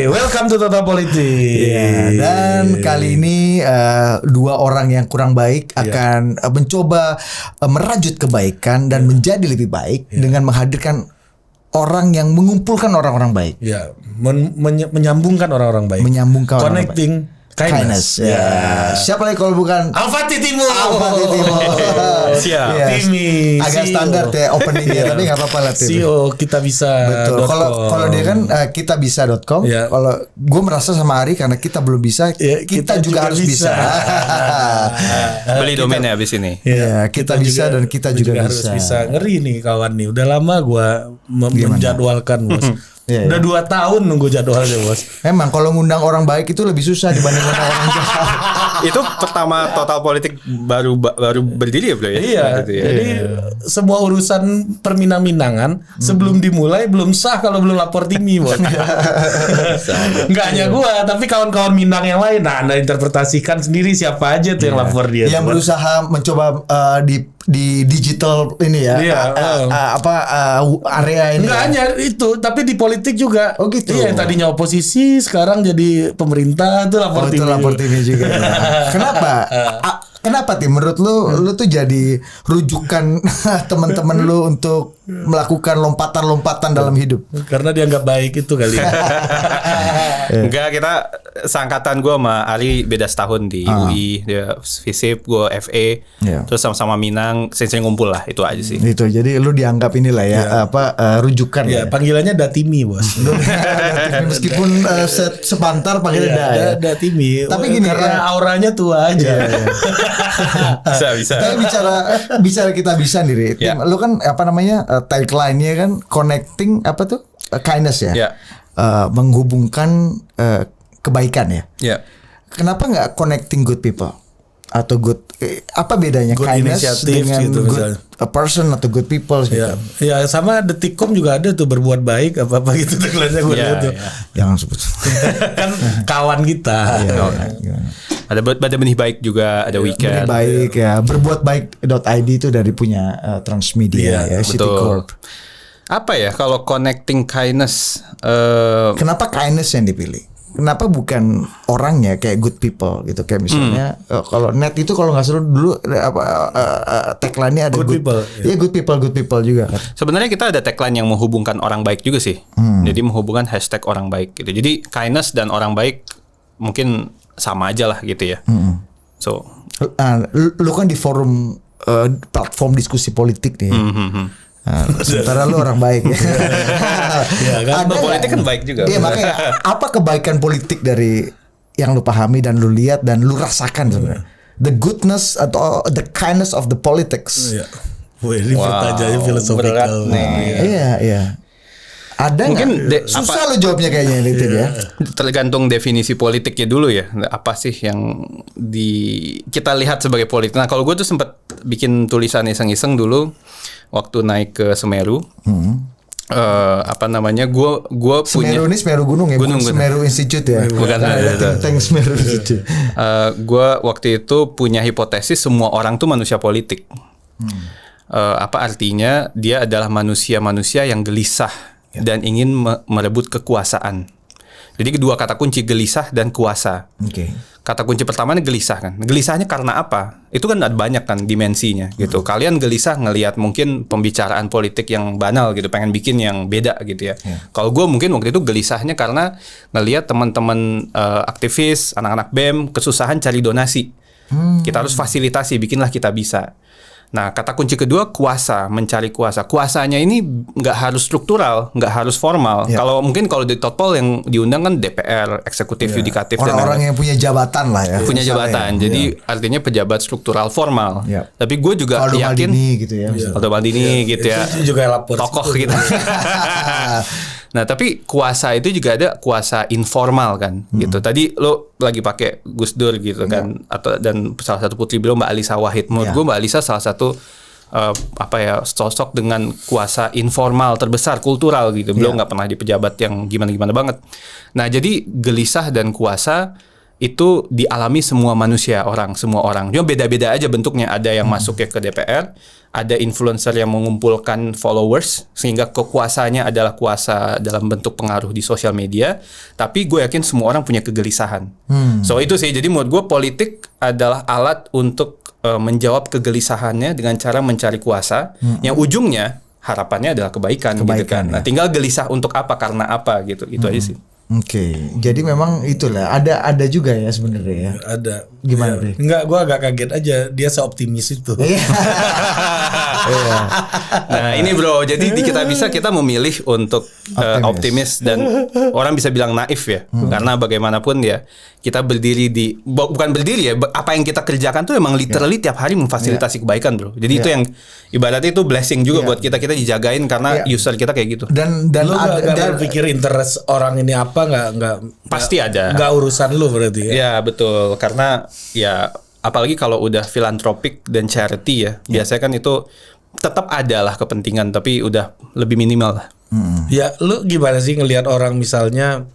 welcome to Total Politik. Dan kali ini dua orang yang kurang baik akan mencoba merajut kebaikan dan menjadi lebih baik dengan menghadirkan orang yang mengumpulkan orang-orang baik. Ya, menyambungkan orang-orang baik. Menyambungkan connecting kindness. Ya. Siapa lagi kalau bukan Al-Fatih Timur. Siap. Timmy. Agak CEO. standar ya openingnya, tapi nggak apa-apa lah Timmy. CEO kita bisa. Betul. Kalau dia kan kitabisa.com. Ya. Kalau gue merasa sama Ari karena kita belum bisa, kita juga harus bisa. Beli domainnya abis ini. Ya, kita bisa dan kita juga harus bisa. Ngeri nih kawan nih. Udah lama gue menjadwalkan bos. Udah 2 tahun nunggu jadwalnya bos. Emang kalau ngundang orang baik itu lebih susah dibanding ngundang orang jahat. Itu pertama Total Politik baru berdiri ya bro ya? Iya. Jadi semua urusan perminang-minangan sebelum dimulai belum sah kalau belum lapor Timmy bos. Nggak hanya gua, tapi kawan-kawan Minang yang lain. Nah, Anda interpretasikan sendiri siapa aja tuh yang lapor dia. Yang berusaha mencoba di digital ini ya. Area ini. Enggak hanya itu, tapi di politik juga. Oh gitu. Iya, yang tadinya oposisi sekarang jadi pemerintah tuh lapor Timmy. Itu lapor Timmy juga. Kenapa? Kenapa Tim? Menurut lu tuh jadi rujukan teman-teman lu untuk melakukan lompatan-lompatan dalam hidup? Karena dia nggak baik itu kali. Enggak, kita seangkatan gue sama Ari beda setahun di UI, dia FISIP, gue FE, terus sama-sama Minang, sering-sering ngumpul lah, itu aja sih. Itu jadi lu dianggap inilah ya, rujukan ya. Panggilannya Datimi bos. Meskipun sepantar panggilnya Datimi. Tapi gini, karena auranya tua aja. Bisa. Tapi bicara kita bisa nih, lu kan apa namanya tagline-nya kan connecting apa tuh kindness ya, menghubungkan kebaikan ya. Kenapa nggak connecting good people atau good apa bedanya good kindness dengan gitu, good a person atau good people gitu? Ya sama Detikcom juga ada tuh berbuat baik apa gitu tagline-nya gue lihat tuh. Jangan sebut. Kan kawan kita. Ada benih baik juga, ada weekend. Benih baik ya. Berbuatbaik.id itu dari punya Transmedia ya, Citicorp. Apa ya kalau connecting kindness? Kenapa kindness yang dipilih? Kenapa bukan orangnya kayak good people gitu, kayak misalnya kalau net itu kalau nggak salah dulu tagline-nya ada good people. Iya good people juga kan. Sebenarnya kita ada tagline yang menghubungkan orang baik juga sih. Jadi menghubungkan hashtag orang baik gitu. Jadi kindness dan orang baik mungkin sama aja lah gitu ya. So, lu kan di forum platform diskusi politik nih. Sementara lu orang baik ya. Kan politik kan baik juga. Iya makanya apa kebaikan politik dari yang lu pahami dan lu lihat dan lu rasakan sebenarnya? The goodness atau the kindness of the politics. Wah, ini pertanyaannya filosofikal. Iya. Ada mungkin susah lo jawabnya kayaknya itu ya. Tergantung definisi politiknya dulu ya. Apa sih yang kita lihat sebagai politik? Nah, kalau gue tuh sempat bikin tulisan iseng-iseng dulu waktu naik ke Semeru. Apa namanya? Gue punya Semeru ini Semeru Gunung ya, bukan Semeru Institute ya. Bukan Think Semeru Institute. Gue waktu itu punya hipotesis semua orang tuh manusia politik. Apa artinya? Dia adalah manusia-manusia yang gelisah dan ingin merebut kekuasaan. Jadi kedua kata kunci gelisah dan kuasa. Kata kunci pertama ini gelisah kan. Gelisahnya karena apa? Itu kan ada banyak kan dimensinya gitu. Kalian gelisah ngelihat mungkin pembicaraan politik yang banal gitu, pengen bikin yang beda gitu ya. Kalau gue mungkin waktu itu gelisahnya karena ngelihat teman-teman aktivis, anak-anak BEM kesusahan cari donasi. Kita harus fasilitasi, bikinlah Kita Bisa. Nah, kata kunci kedua kuasa, mencari kuasa. Kuasanya ini nggak harus struktural, nggak harus formal. Kalau di Totpol yang diundang kan DPR, eksekutif, yudikatif, orang-orang yang punya jabatan lah ya. Punya jabatan, jadi artinya pejabat struktural formal. Tapi gue juga Aldo yakin Maldini gitu ya. Aldo Maldini gitu ya. Itu juga lapor tokoh gitu. Nah, tapi kuasa itu juga ada kuasa informal kan, gitu. Tadi lo lagi pakai Gus Dur gitu kan, dan salah satu putri beliau Mbak Alisa Wahid. Menurut gue Mbak Alisa salah satu sosok dengan kuasa informal terbesar kultural gitu. Beliau nggak pernah di pejabat yang gimana-gimana banget. Nah, jadi gelisah dan kuasa itu dialami semua manusia, semua orang. Cuma beda-beda aja bentuknya. Ada yang masuk ke DPR, ada influencer yang mengumpulkan followers sehingga kekuasaannya adalah kuasa dalam bentuk pengaruh di sosial media. Tapi gue yakin semua orang punya kegelisahan. So itu sih. Jadi menurut gue politik adalah alat untuk menjawab kegelisahannya dengan cara mencari kuasa yang ujungnya harapannya adalah kebaikan gitu kan. Nah, tinggal gelisah untuk apa, karena apa gitu. Itu aja sih. Oke, jadi memang itulah ada juga ya sebenarnya ya. Ada. Gimana ya. deh? Enggak, gue agak kaget aja dia seoptimis itu. Nah ini bro, jadi di kita memilih untuk optimis dan orang bisa bilang naif ya, karena bagaimanapun ya kita berdiri bukan berdiri ya, apa yang kita kerjakan tuh emang literally tiap hari memfasilitasi kebaikan bro. Jadi itu yang ibaratnya itu blessing juga buat kita dijagain karena user kita kayak gitu. Dan lu gak berpikir interest orang ini apa, nggak pasti ada. Nggak urusan lu berarti ya. Ya betul, karena ya apalagi kalau udah philanthropic dan charity ya, biasanya kan itu tetap ada lah kepentingan tapi udah lebih minimal lah. Ya lu gimana sih ngelihat orang misalnya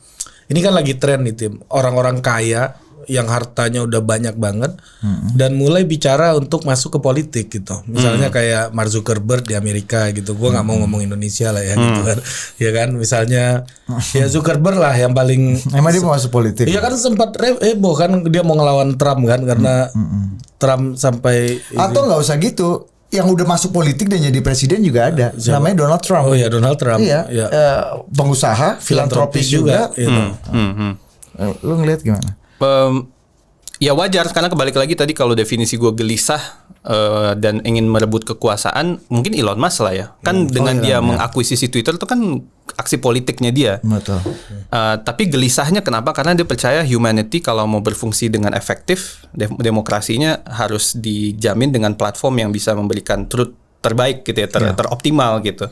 ini kan lagi tren nih Tim, orang-orang kaya yang hartanya udah banyak banget dan mulai bicara untuk masuk ke politik gitu. Misalnya kayak Mark Zuckerberg di Amerika gitu. Gua nggak mau ngomong Indonesia lah ya gitu kan. Ya kan misalnya ya Zuckerberg lah yang paling emang dia mau masuk politik. Iya kan sempat heboh kan dia mau ngelawan Trump kan karena Trump sampai atau nggak usah gitu. Yang udah masuk politik dan jadi presiden juga ada. Namanya Donald Trump. Oh iya Donald Trump. Iya. Ya. Pengusaha, filantropis juga. Lu ngeliat gimana? Ya wajar karena kebalik lagi tadi kalau definisi gue gelisah dan ingin merebut kekuasaan, mungkin Elon Musk lah ya. Kan dengan dia mengakuisisi Twitter itu kan aksi politiknya dia. Betul. Tapi gelisahnya kenapa? Karena dia percaya humanity kalau mau berfungsi dengan efektif, demokrasinya harus dijamin dengan platform yang bisa memberikan truth terbaik gitu ya, teroptimal gitu.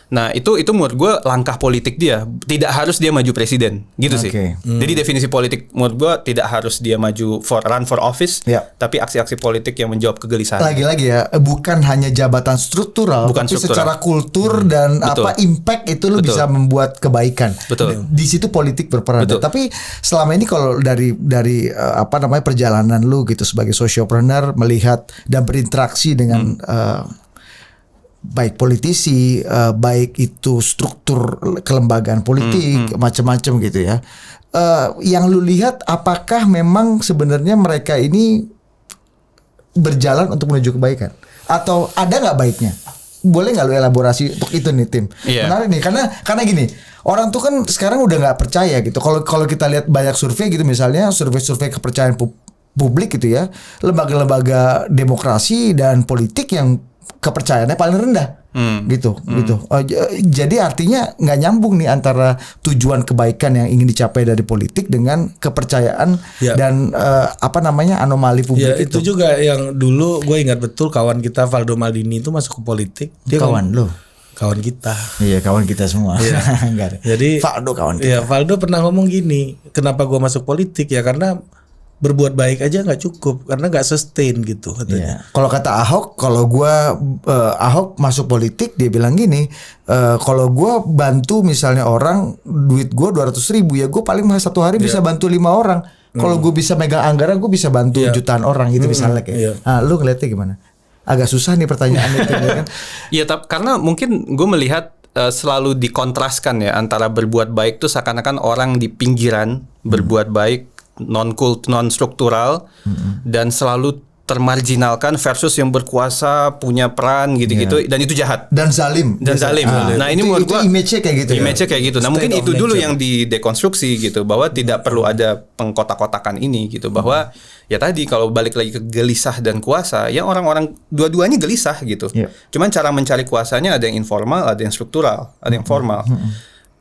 Nah itu menurut gue langkah politik dia. Tidak harus dia maju presiden gitu sih. Jadi definisi politik menurut gue tidak harus dia maju run for office, tapi aksi-aksi politik yang menjawab kegelisahan. Lagi-lagi ya, bukan hanya jabatan struktural, tapi secara kultur dan impact itu lu bisa membuat kebaikan. Betul. Di situ politik berperan. Tapi selama ini kalau dari perjalanan lu gitu sebagai sociopreneur melihat dan berinteraksi dengan baik politisi, baik itu struktur kelembagaan politik, macam-macam gitu ya. Yang lu lihat apakah memang sebenarnya mereka ini berjalan untuk menuju kebaikan? Atau ada nggak baiknya? Boleh nggak lu elaborasi untuk itu nih Tim? Menarik nih, karena gini, orang tuh kan sekarang udah nggak percaya gitu. Kalau kita lihat banyak survei gitu, misalnya survei kepercayaan publik gitu ya, lembaga-lembaga demokrasi dan politik yang kepercayaannya paling rendah gitu. Jadi artinya nggak nyambung nih antara tujuan kebaikan yang ingin dicapai dari politik dengan kepercayaan dan anomali publik itu juga yang dulu gue ingat betul kawan kita Valdo Maldini itu masuk ke politik. Dia kawan kita. Iya, kawan kita semua. Jadi Valdo kawan kita. Iya, Valdo pernah ngomong gini, kenapa gue masuk politik ya karena berbuat baik aja nggak cukup karena nggak sustain gitu katanya. Kalau kata Ahok, kalau Ahok masuk politik dia bilang gini, kalau gue bantu misalnya orang, duit gue 200.000 ya gue paling satu hari bisa bantu 5 orang. Kalau gue bisa megang anggaran gue bisa bantu jutaan orang gitu misalnya kayak. Nah, lu ngeliatnya gimana? Agak susah nih pertanyaannya itu kan. Iya, karena mungkin gue melihat selalu dikontraskan ya antara berbuat baik tuh seakan-akan orang di pinggiran berbuat baik non struktural dan selalu termarginalkan versus yang berkuasa punya peran gitu-gitu dan itu jahat dan zalim. Nah ini menurut gua image-nya kayak gitu. Nah mungkin itu dulu yang didekonstruksi gitu bahwa tidak perlu ada pengkotak-kotakan ini gitu bahwa ya tadi kalau balik lagi ke gelisah dan kuasa ya orang-orang dua-duanya gelisah gitu. Cuman cara mencari kuasanya ada yang informal, ada yang struktural, ada yang formal.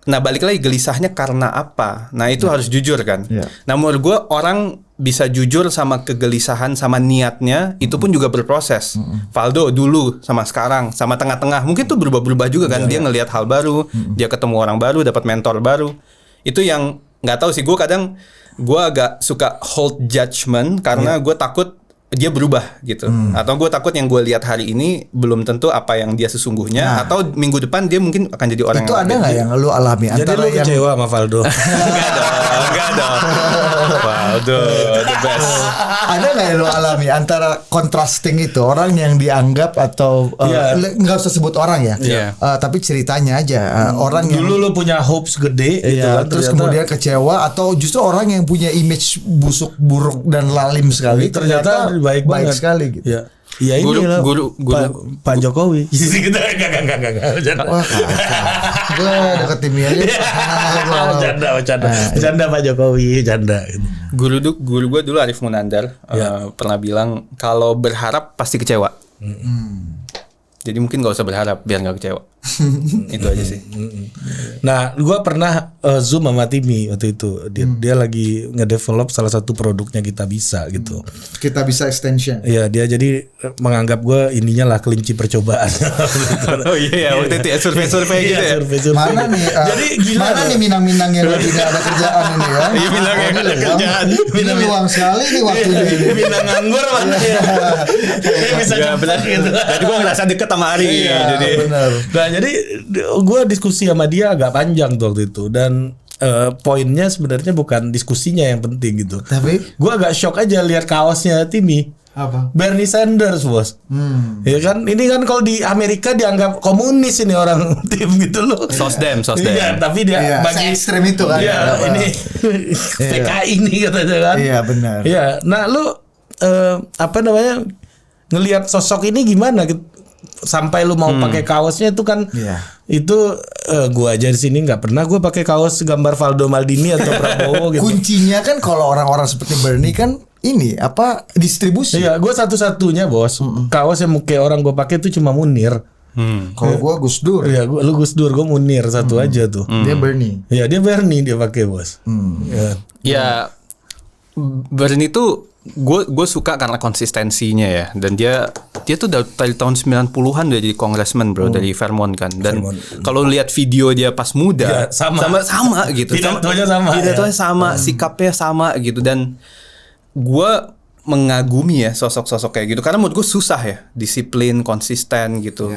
Nah balik lagi gelisahnya karena apa? Nah itu harus jujur kan. Nah menurut gue orang bisa jujur sama kegelisahan sama niatnya itu pun juga berproses. Valdo dulu sama sekarang sama tengah-tengah mungkin tuh berubah-berubah juga kan. Dia ngelihat hal baru, dia ketemu orang baru, dapat mentor baru. Itu yang nggak tahu sih, gue kadang gue agak suka hold judgment karena gue takut dia berubah gitu. Atau gue takut yang gue lihat hari ini belum tentu apa yang dia sesungguhnya. Atau minggu depan dia mungkin akan jadi orang itu yang ada nggak yang lu alami? Jadi lu kecewa sama Valdo? Enggak dong. Valdo the best. Ada nggak yang lu alami antara contrasting itu, orang yang dianggap atau nggak usah sebut orang ya, tapi ceritanya aja orang yang dulu lu punya hopes gede gitu kan, terus kemudian kecewa, atau justru orang yang punya image busuk, buruk dan lalim sekali ternyata baik sekali gitu. Iya ini lah guru Pak Jokowi. Enggak. Wah, gue deket tim aja. Janda Pak Jokowi, janda. Guru gue dulu Arif Munandar pernah bilang kalau berharap pasti kecewa. Jadi mungkin gak usah berharap biar gak kecewa. Itu aja sih. Nah, gue pernah Zoom sama Timi waktu itu. Dia lagi ngedevelop salah satu produknya Kita Bisa gitu. Kita Bisa extension. Iya, dia jadi menganggap gue ininya lah kelinci percobaan. Oh iya, waktu itu ya survei gitu ya. Mana nih? Jadi gila. Mana nih Minang-Minang yang lagi gak ada kerjaan ini ya? Iya, Minang yang gak ada kerjaan. Ini luang sekali nih waktunya ini. Minang nganggur mana ya? Bisa benar gitu. Jadi gue ngerasa deket sama Ari. Jadi benar. Nah, jadi gue diskusi sama dia agak panjang tuh waktu itu, dan poinnya sebenarnya bukan diskusinya yang penting gitu. Tapi gue agak shock aja lihat kaosnya Timi. Apa? Bernie Sanders, bos. Ya kan, ini kan kalau di Amerika dianggap komunis ini orang tim gitu loh. Sosdem. Iya, tapi dia bagi ekstrem itu kan. Iya, ini PKI ini katanya kan. Iya, benar. Iya, nah lu apa namanya, ngelihat sosok ini gimana gitu? Sampai lu mau pakai kaosnya itu kan, itu gua aja di sini nggak pernah gua pakai kaos gambar Valdo Maldini atau Prabowo gitu. Kuncinya kan kalau orang-orang seperti Bernie kan ini apa, distribusi. Iya, gua satu-satunya bos kaos yang kayak orang gua pakai itu cuma Munir. Kalau gua Gus Dur. Iya, lu Gus Dur, gua Munir satu aja tuh. Dia Bernie. Iya, dia Bernie dia pakai bos. Ya Bernie tuh gue suka karena konsistensinya ya, dan dia tuh dari tahun 90-an udah jadi congressman bro, dari Vermont kan, dan kalau lihat video dia pas muda sama gitu, pidatonya sama, sikapnya sama gitu, dan gue mengagumi ya sosok-sosok kayak gitu, karena menurut gue susah ya, disiplin, konsisten gitu.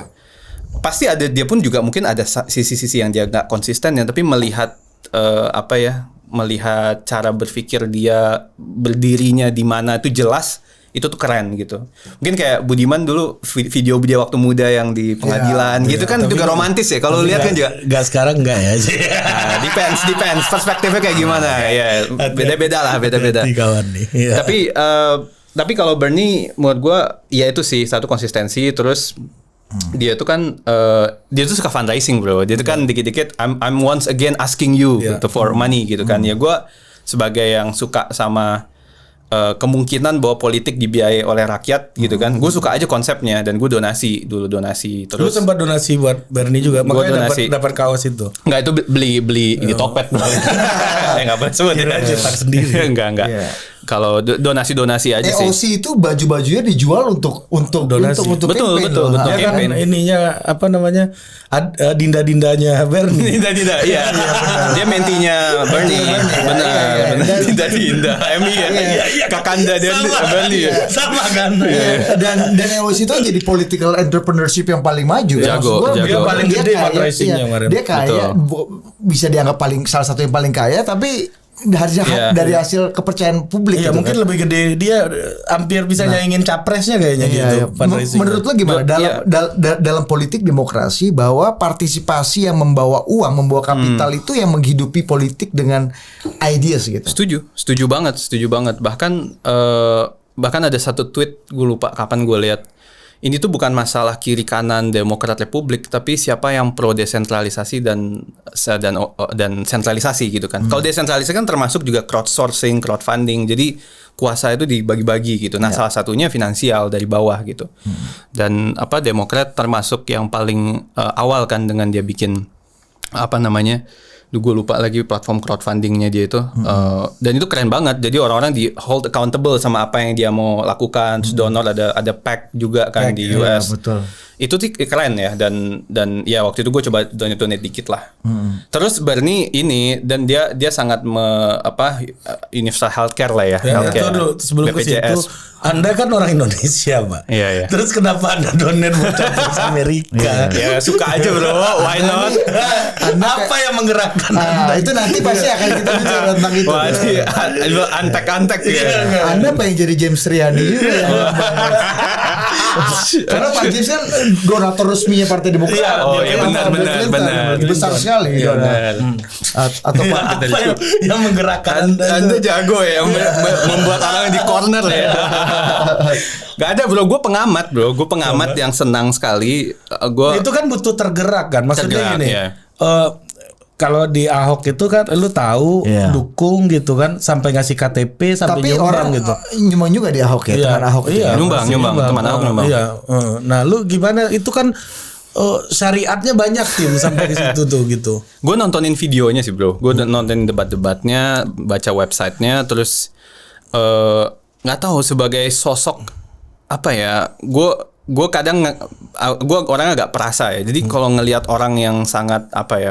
Pasti ada, dia pun juga mungkin ada sisi-sisi yang dia nggak konsisten ya, tapi melihat melihat cara berpikir dia, berdirinya di mana itu jelas, itu tuh keren gitu. Mungkin kayak Budiman dulu video dia waktu muda yang di pengadilan gitu kan juga romantis ya. Kalau lihat kan juga enggak, sekarang enggak ya. Nah, depends perspektifnya kayak gimana ya. Beda-beda lah. Kawan nih. Ya. Tapi kalau Bernie menurut gua ya itu sih satu konsistensi, terus dia tuh kan dia tuh suka fundraising bro. Dia tuh kan dikit-dikit I'm once again asking you for money gitu kan. Ya gue sebagai yang suka sama kemungkinan bahwa politik dibiayai oleh rakyat gitu kan. Gue suka aja konsepnya, dan gue donasi terus. Lu sempat donasi buat Bernie juga, makanya dapat kaos itu. Enggak, itu beli ini Tokped. Enggak boleh sebut sendiri. Enggak. Kalau donasi aja sih. EOC itu baju-bajunya dijual untuk donasi. Betul. Ya kan ininya apa namanya? Dinda-dindanya Bernie. Dinda. Iya. Dia mentinya Bernie. Benar. Dinda. MI ya. Kakanda dia Bernie. Sama kan. Dan EOC itu jadi political entrepreneurship yang paling maju. Jago. Dia paling gede fundraisingnya kemarin. Dia kaya, bisa dianggap salah satu yang paling kaya, tapi dari hasil kepercayaan publik. Iya, gitu mungkin kan? lebih gede, dia hampir bisa nyaingin capresnya kayaknya gitu. Menurut lo gimana dalam politik demokrasi, bahwa partisipasi yang membawa uang, membawa kapital itu yang menghidupi politik dengan ideas gitu? Setuju banget. Bahkan ada satu tweet, gue lupa kapan gue lihat. Ini tuh bukan masalah kiri kanan Demokrat Republik, tapi siapa yang pro desentralisasi dan sentralisasi gitu kan. Kalau desentralisasi kan termasuk juga crowdsourcing, crowdfunding. Jadi kuasa itu dibagi-bagi gitu. Nah, salah satunya finansial dari bawah gitu. Dan Demokrat termasuk yang paling awal kan dengan dia bikin gue lupa lagi platform crowdfundingnya dia itu, dan itu keren banget. Jadi orang-orang di hold accountable sama apa yang dia mau lakukan. Terus donor ada PAC juga kan di US. Betul. Itu sih keren ya, dan ya waktu itu gue coba donate dikit lah. Terus Bernie ini, dan dia sangat universal healthcare lah ya. Itu dulu sebelum ke situ, Anda kan orang Indonesia, Pak. Iya. Terus kenapa Anda donate buat Capres Amerika? Ya suka aja bro, why not? Apa yang menggerakkan Anda? Itu nanti pasti akan kita bicara tentang itu. Wah, antek-antek ya. Anda pengen jadi James Riyadi juga ya. Karena Pak James kan donatur resminya Partai Demokrat. Oh iya, benar. Besar sekali. Atau apa yang menggerakkan Anda jago ya, membuat orang di corner ya. Gak ada bro, gue pengamat yang senang sekali. Itu kan butuh tergerak kan, maksudnya gini. Kalau di Ahok itu kan lu tahu dukung gitu kan, sampai ngasih KTP sampai tapi nyumbang orang gitu. Nyumbang juga di Ahok ya, teman Ahok itu. Nyumbang teman Ahok nyumbang. Nah, lu gimana itu kan syariatnya banyak Tim sampai ke situ tuh gitu. Gue nontonin videonya sih bro, gue nontonin debat-debatnya, baca websitenya, terus nggak tahu sebagai sosok apa ya, gue kadang gue orangnya agak perasa ya. Jadi kalau ngelihat orang yang sangat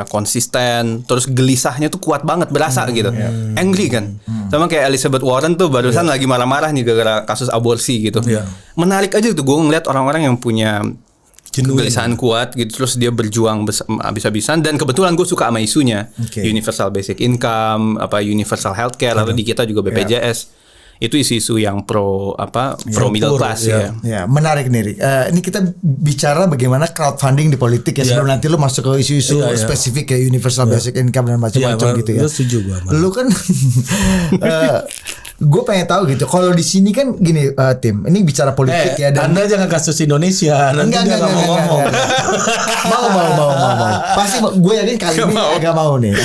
konsisten, terus gelisahnya tuh kuat banget, berasa gitu. Angry kan. Sama kayak Elizabeth Warren tuh barusan lagi marah-marah nih gara-gara kasus aborsi gitu. Menarik aja tuh gue ngelihat orang-orang yang punya kegelisahan kuat gitu, terus dia berjuang habis-habisan, dan kebetulan gue suka sama isunya. Universal basic income, universal healthcare, lalu di kita juga BPJS. Itu isu-isu yang pro middle class ya. Ya, menarik nih. Ini kita bicara bagaimana crowdfunding di politik ya. Sebelum nanti lu masuk ke isu-isu spesifik kayak universal basic income dan macam-macam gitu ya. Lu setuju gua. Lu kan gue pengen tahu gitu. Kalau di sini kan gini, Tim, ini bicara politik ya. Dan Anda jangan kasus Indonesia. Nanti dia nggak mau ngomong. Mau. Pasti gue yakin kali ini agak mau nih.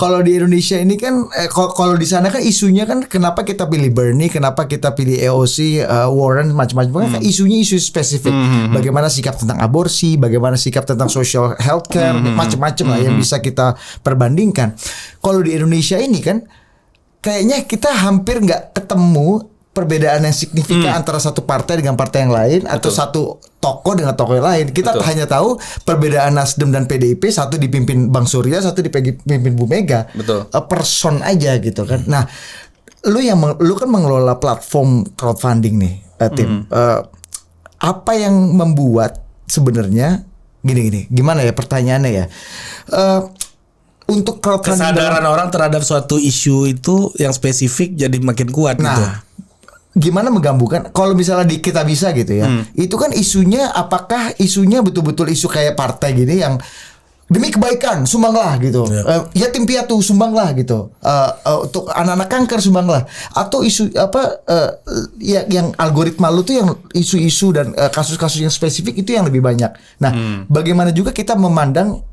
Kalau di Indonesia ini kan, kalau di sana kan isunya kan kenapa kita pilih Bernie, kenapa kita pilih AOC, Warren, macam-macam kan isunya isu spesifik. Bagaimana sikap tentang aborsi, bagaimana sikap tentang social healthcare, macam-macam lah yang bisa kita perbandingkan. Kalau di Indonesia ini kan kayaknya kita hampir nggak ketemu perbedaan yang signifikan antara satu partai dengan partai yang lain. Betul. Atau satu tokoh dengan tokoh yang lain. Kita hanya tahu perbedaan Nasdem dan PDIP, satu dipimpin Bang Surya, satu dipimpin Bu Mega. Betul. Person aja gitu kan. Nah, lu kan mengelola platform crowdfunding nih, Tim. Apa yang membuat sebenarnya gini, gimana ya pertanyaannya ya? Untuk kesadaran orang terhadap suatu isu itu yang spesifik jadi makin kuat gitu. Gimana menggabungkan kalau misalnya di Kita Bisa gitu ya. Itu kan isunya, apakah isunya betul-betul isu kayak partai gini yang demi kebaikan sumbanglah gitu. Yatim piatu sumbanglah gitu. Untuk anak-anak kanker sumbanglah. Atau isu yang algoritma lu tuh yang isu-isu dan kasus-kasus yang spesifik itu yang lebih banyak. Nah, bagaimana juga kita memandang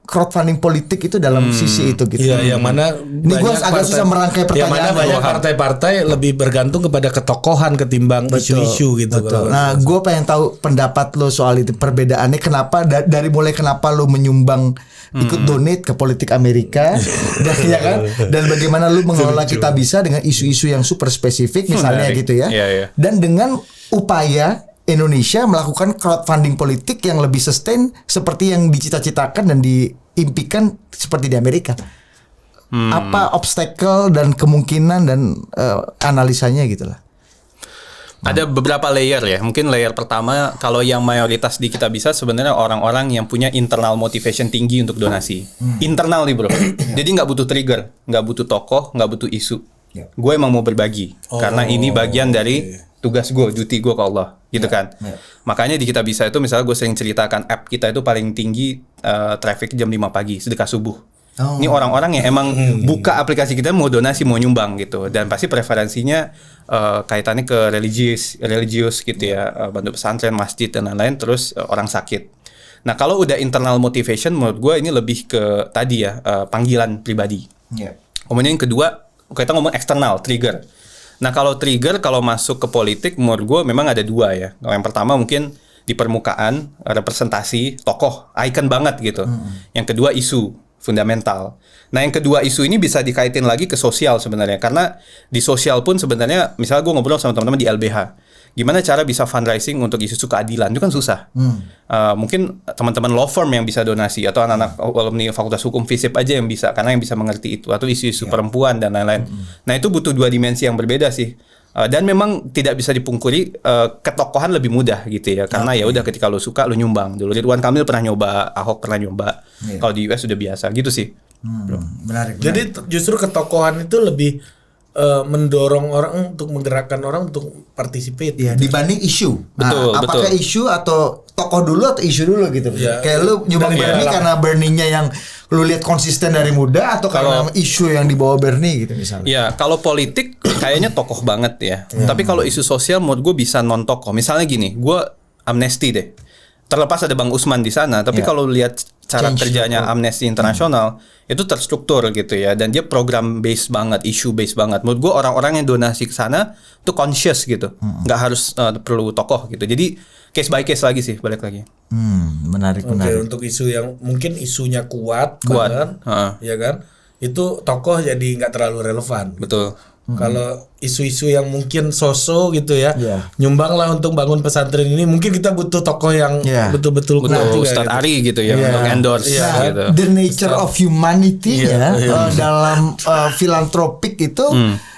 crowdfunding politik itu dalam sisi itu gitu. Iya, yang mana ini gue agak susah merangkai pertanyaan. Yang mana banyak partai-partai lebih bergantung kepada ketokohan ketimbang isu-isu gitu. Betul. Nah, gue pengen tahu pendapat lo soal itu, perbedaannya kenapa dari mulai kenapa lo menyumbang ikut donate ke politik Amerika dan ya kan, dan bagaimana lo mengelola Kita Bisa dengan isu-isu yang super spesifik misalnya gitu ya. Dan dengan upaya Indonesia melakukan crowdfunding politik yang lebih sustain seperti yang dicita-citakan dan diimpikan seperti di Amerika. Apa obstacle dan kemungkinan dan analisanya gitulah. Ada beberapa layer ya. Mungkin layer pertama, kalau yang mayoritas di Kita Bisa sebenarnya orang-orang yang punya internal motivation tinggi untuk donasi. Internal nih bro. Jadi nggak butuh trigger, nggak butuh tokoh, nggak butuh isu. Gue emang mau berbagi karena ini bagian dari tugas gue, duty gue ke Allah, gitu kan. Makanya di Kita Bisa itu misalnya gue sering ceritakan app kita itu paling tinggi traffic jam 5 pagi, sedekah subuh. Ini orang-orang yang emang buka aplikasi kita mau donasi, mau nyumbang gitu. Dan pasti preferensinya kaitannya ke religius gitu ya, bantu pesantren, masjid dan lain-lain, terus orang sakit. Nah kalau udah internal motivation, menurut gue ini lebih ke tadi ya, panggilan pribadi. Kemudian yang kedua, kita ngomong eksternal, trigger. Nah kalau trigger, kalau masuk ke politik menurut gue memang ada dua ya. Yang pertama mungkin di permukaan, representasi, tokoh, icon banget gitu. Yang kedua isu, fundamental. Nah yang kedua isu ini bisa dikaitin lagi ke sosial sebenarnya. Karena di sosial pun sebenarnya, misalnya gue ngobrol sama teman-teman di LBH. gimana cara bisa fundraising untuk isu keadilan itu kan susah. Mungkin teman-teman law firm yang bisa donasi atau anak-anak alumni Fakultas Hukum FISIP aja yang bisa, karena yang bisa mengerti itu, atau isu-isu perempuan dan lain-lain. Nah itu butuh dua dimensi yang berbeda sih. Dan memang tidak bisa dipungkiri ketokohan lebih mudah gitu ya, karena ya udah ketika lo suka lo nyumbang. Dulu Ridwan Kamil pernah nyoba, Ahok pernah nyoba. Kalau di US sudah biasa gitu sih. Menarik. Jadi justru ketokohan itu lebih mendorong orang untuk menggerakkan orang untuk participate dibanding isu. Betul, apakah isu atau tokoh dulu atau isu dulu gitu. Kayak lu nyumbang Bernie karena Bernie-nya yang lu lihat konsisten dari muda, atau karena isu yang dibawa Bernie gitu misalnya. Ya, kalau politik kayaknya tokoh banget ya. Tapi kalau isu sosial menurut gue bisa non tokoh. Misalnya gini, gue amnesti deh. Terlepas ada Bang Usman di sana, tapi kalau lihat cara kerjanya Amnesty International itu terstruktur gitu ya, dan dia program based banget, issue based banget. Menurut gue orang-orang yang donasi ke sana tuh conscious gitu, nggak harus perlu tokoh gitu. Jadi case by case lagi sih, balik lagi. Menarik. Untuk isu yang mungkin isunya kuat. Banget, ya kan? Itu tokoh jadi nggak terlalu relevan. Betul. Kalau isu-isu yang mungkin gitu ya, nyumbanglah untuk bangun pesantren ini, mungkin kita butuh tokoh yang betul-betul kuat juga. Ustadz Ari gitu ya, untuk endorse. Gitu. The nature of humanity dalam filantropik itu,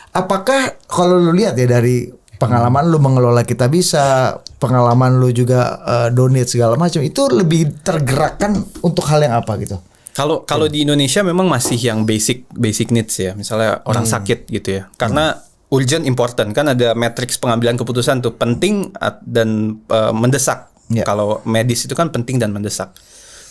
apakah kalau lu lihat ya dari pengalaman lu mengelola Kitabisa, pengalaman lu juga donate segala macam, itu lebih tergerakkan untuk hal yang apa gitu? Kalau di Indonesia memang masih yang basic needs ya, misalnya orang sakit gitu ya. Karena urgent important kan ada matriks pengambilan keputusan tuh, penting dan mendesak. Kalau medis itu kan penting dan mendesak.